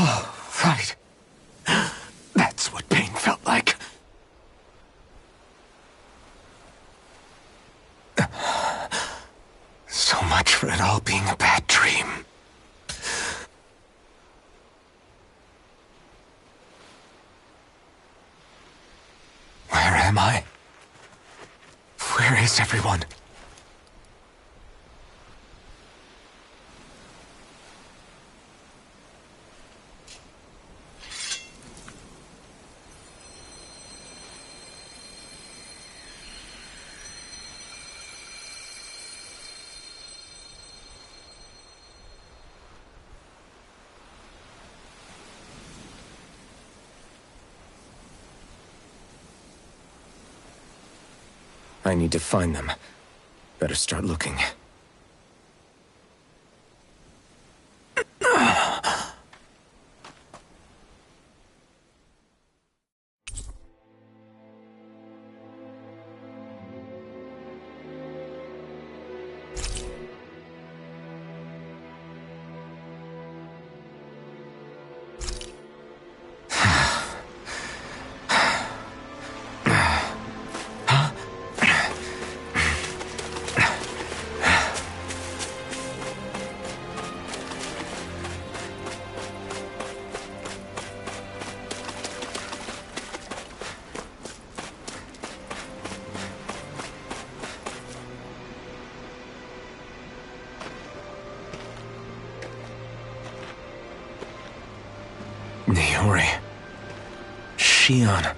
Oh, right. That's what pain felt like. So much for it all being a bad dream. Where am I? Where is everyone? I need to find them. Better start looking. Yuri. Shion.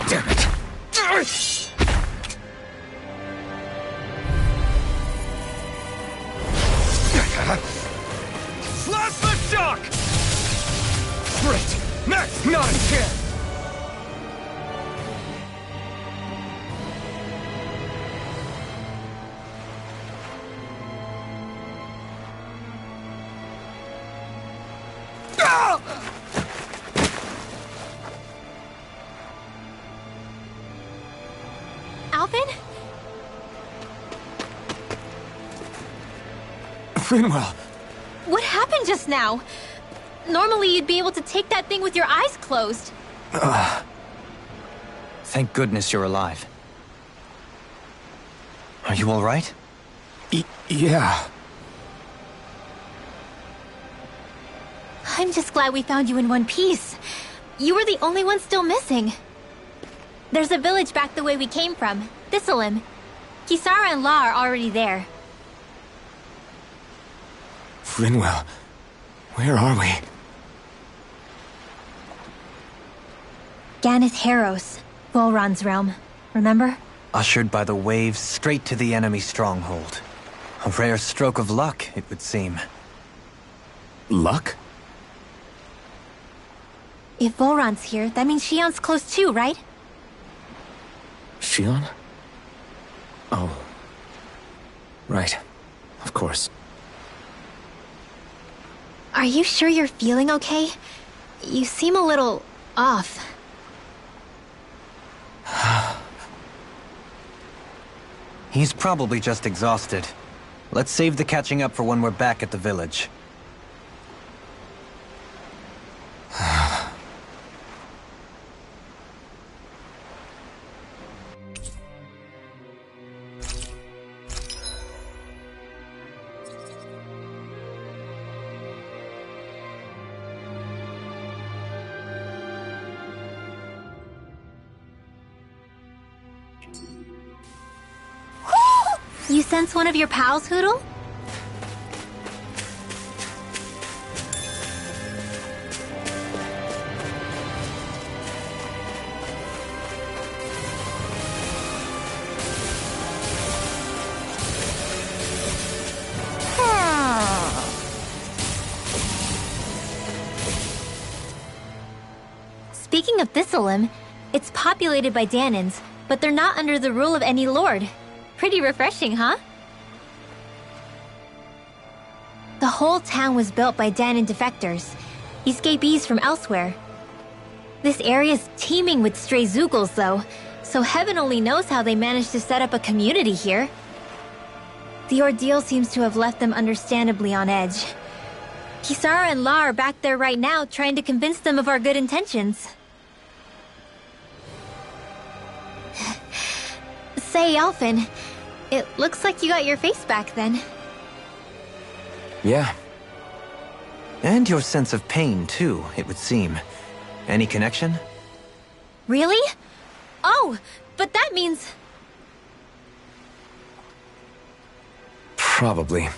Damn it. Plasma shock! Great! Max, not a chance! Alvin? Finwell! What happened just now? Normally you'd be able to take that thing with your eyes closed. Thank goodness you're alive. Are you all right? Yeah. I'm just glad we found you in one piece. You were the only one still missing. There's a village back the way we came from, Thistleim. Kisara and La are already there. Finwell, where are we? Ganeth Haros, Volron's realm. Remember? Ushered by the waves straight to the enemy stronghold. A rare stroke of luck, it would seem. Luck? If Volron's here, that means Shion's close too, right? Shion? Oh. Right. Of course. Are you sure you're feeling okay? You seem a little off. He's probably just exhausted. Let's save the catching up for when we're back at the village. You sense one of your pals, Hootle? Speaking of Thistleim, it's populated by Dahnans, but they're not under the rule of any lord. Pretty refreshing, huh? The whole town was built by Dahnan defectors, escapees from elsewhere. This area's teeming with stray Zeugles, though, so heaven only knows how they managed to set up a community here. The ordeal seems to have left them understandably on edge. Kisara and La are back there right now trying to convince them of our good intentions. Say, Alphen, it looks like you got your face back then. Yeah. And your sense of pain, too, it would seem. Any connection? Really? Oh, but that means... Probably.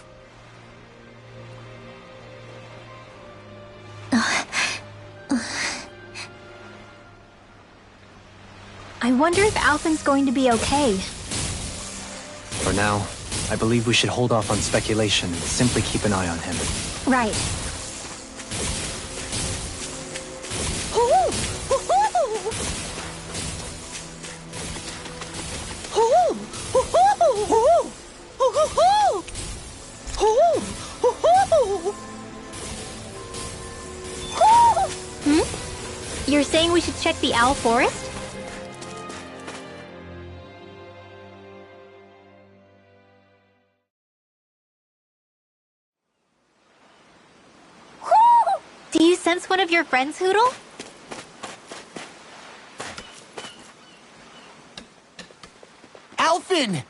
I wonder if Alphen's going to be okay. For now, I believe we should hold off on speculation and simply keep an eye on him. Right. You're saying we should check the Owl Forest? Do you sense one of your friends, Hootle? Alphen!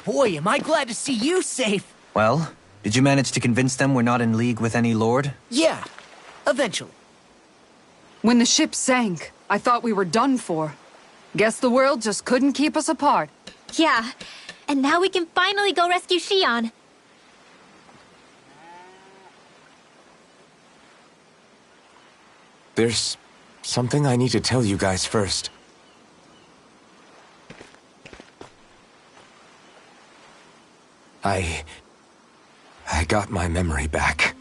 Boy, am I glad to see you safe. Well, did you manage to convince them we're not in league with any lord? Yeah, eventually. When the ship sank, I thought we were done for. Guess the world just couldn't keep us apart. Yeah, And now we can finally go rescue Shion. There's something I need to tell you guys first. I got my memory back.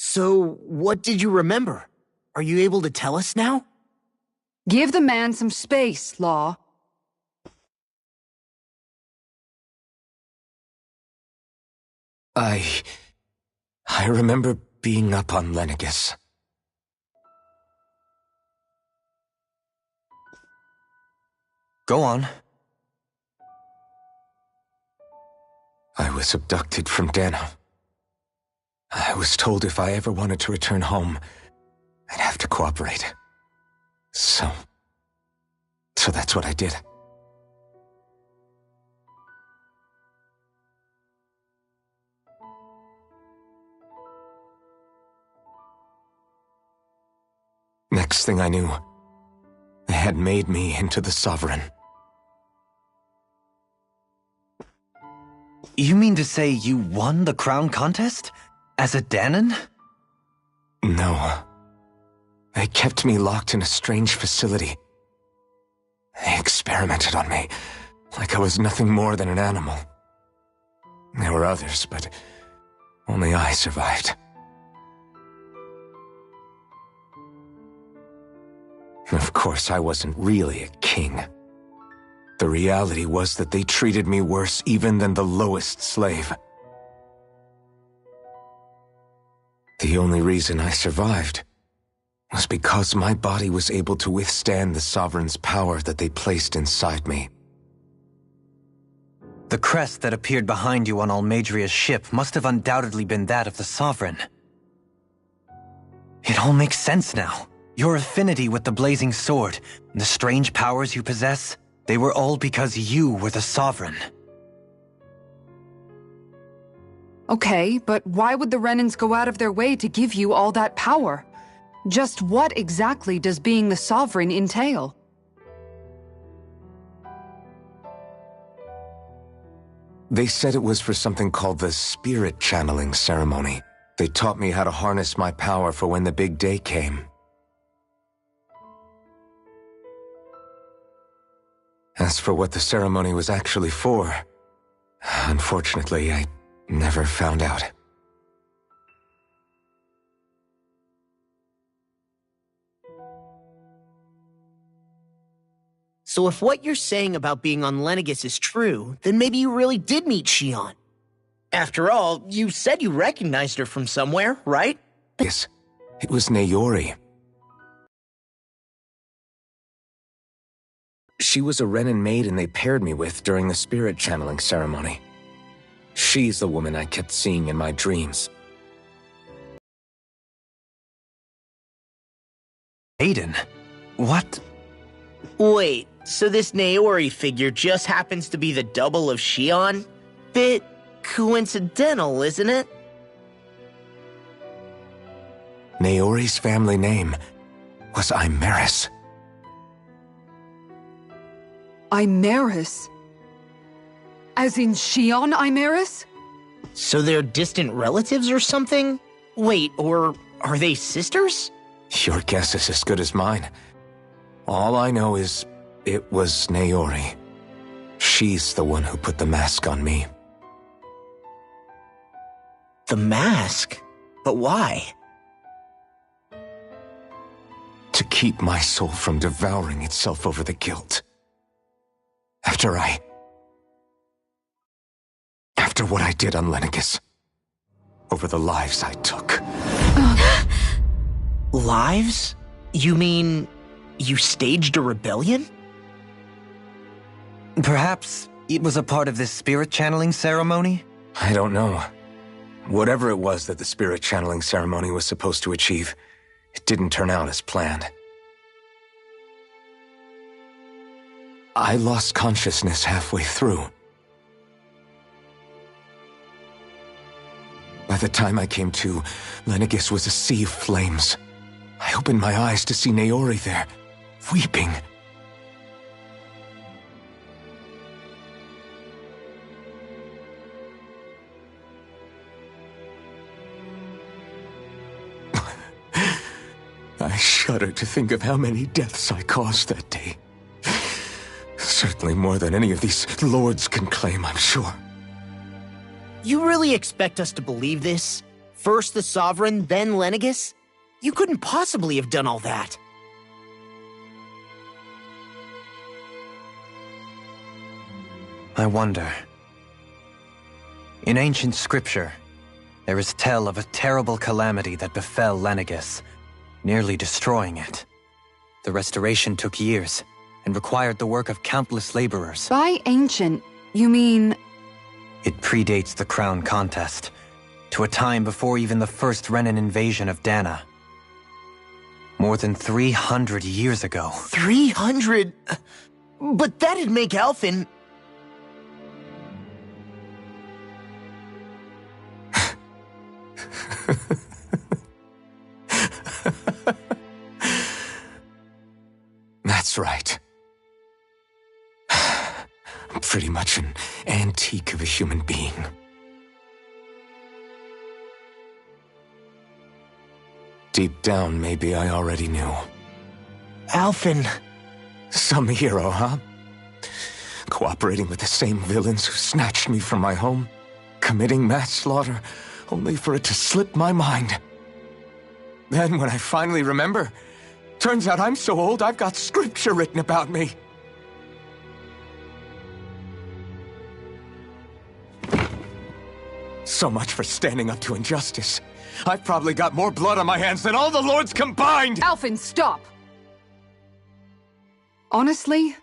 So, what did you remember? Are you able to tell us now? Give the man some space, Law. I remember being up on Lenegis. Go on. I was abducted from Dano. I was told if I ever wanted to return home, I'd have to cooperate. So that's what I did. Next thing I knew, they had made me into the Sovereign. You mean to say you won the crown contest? As a Dahnan? No. They kept me locked in a strange facility. They experimented on me, like I was nothing more than an animal. There were others, but only I survived. Of course, I wasn't really a king. The reality was that they treated me worse even than the lowest slave. The only reason I survived was because my body was able to withstand the Sovereign's power that they placed inside me. The crest that appeared behind you on Almeidria's ship must have undoubtedly been that of the Sovereign. It all makes sense now. Your affinity with the Blazing Sword, and the strange powers you possess, they were all because you were the Sovereign. Okay, but why would the Renans go out of their way to give you all that power? Just what exactly does being the Sovereign entail? They said it was for something called the Spirit Channeling Ceremony. They taught me how to harness my power for when the big day came. As for what the ceremony was actually for, unfortunately, I never found out. So if what you're saying about being on Lenegis is true, then maybe you really did meet Shion. After all, you said you recognized her from somewhere, right? Yes, it was Naori. She was a Renan maiden they paired me with during the spirit channeling ceremony. She's the woman I kept seeing in my dreams. Aiden? What? Wait, so this Naori figure just happens to be the double of Shion? Bit coincidental, isn't it? Naori's family name was Imerys. Imerys? As in Shion Imerys? So they're distant relatives or something? Wait, or are they sisters? Your guess is as good as mine. All I know is it was Naori. She's the one who put the mask on me. The mask? But why? To keep my soul from devouring itself over the guilt. After what I did on Lenegis. Over the lives I took. Lives? You mean you staged a rebellion? Perhaps it was a part of this spirit channeling ceremony? I don't know. Whatever it was that the spirit channeling ceremony was supposed to achieve, it didn't turn out as planned. I lost consciousness halfway through. By the time I came to, Lenegis was a sea of flames. I opened my eyes to see Naori there, weeping. I shudder to think of how many deaths I caused that day. Certainly more than any of these lords can claim, I'm sure. You really expect us to believe this? First the Sovereign, then Lenegis? You couldn't possibly have done all that. I wonder. In ancient scripture, there is tell of a terrible calamity that befell Lenegis, nearly destroying it. The restoration took years, and required the work of countless laborers. By ancient, you mean... It predates the crown contest, to a time before even the first Renan invasion of Dana. More than 300 years ago. 300? But that'd make Alphen... That's right. I'm pretty much an antique of a human being. Deep down, maybe I already knew. Alphen... Some hero, huh? Cooperating with the same villains who snatched me from my home, committing mass slaughter, only for it to slip my mind. Then when I finally remember, turns out I'm so old I've got scripture written about me. So much for standing up to injustice. I've probably got more blood on my hands than all the lords combined! Alphen, stop! Honestly,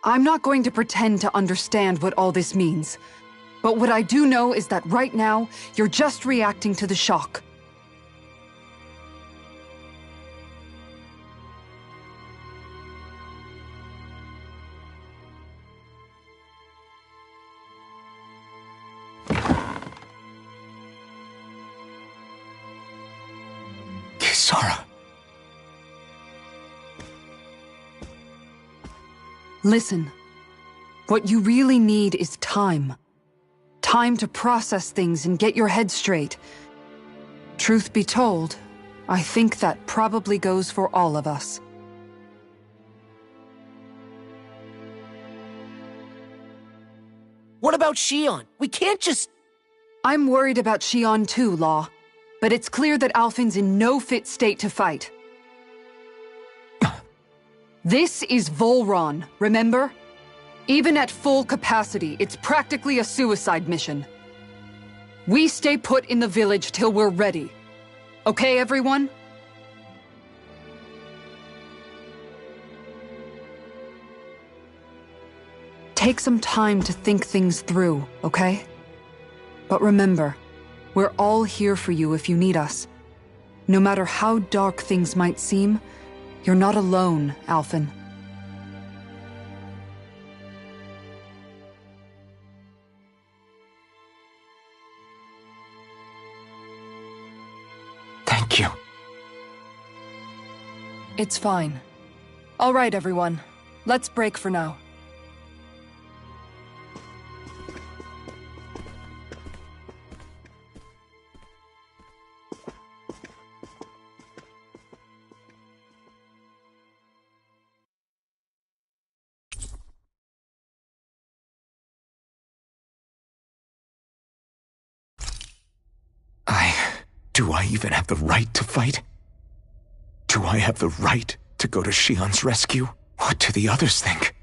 I'm not going to pretend to understand what all this means. But what I do know is that right now, you're just reacting to the shock. Kisara. Listen, what you really need is time. Time to process things and get your head straight. Truth be told, I think that probably goes for all of us. What about Shion? We can't just... I'm worried about Shion too, Law. But it's clear that Alphen's in no fit state to fight. This is Volron, remember? Even at full capacity, it's practically a suicide mission. We stay put in the village till we're ready. Okay, everyone? Take some time to think things through, okay? But remember, we're all here for you if you need us. No matter how dark things might seem, you're not alone, Alphen. Thank you. It's fine. All right, everyone. Let's break for now. Do I even have the right to fight? Do I have the right to go to Shion's rescue? What do the others think?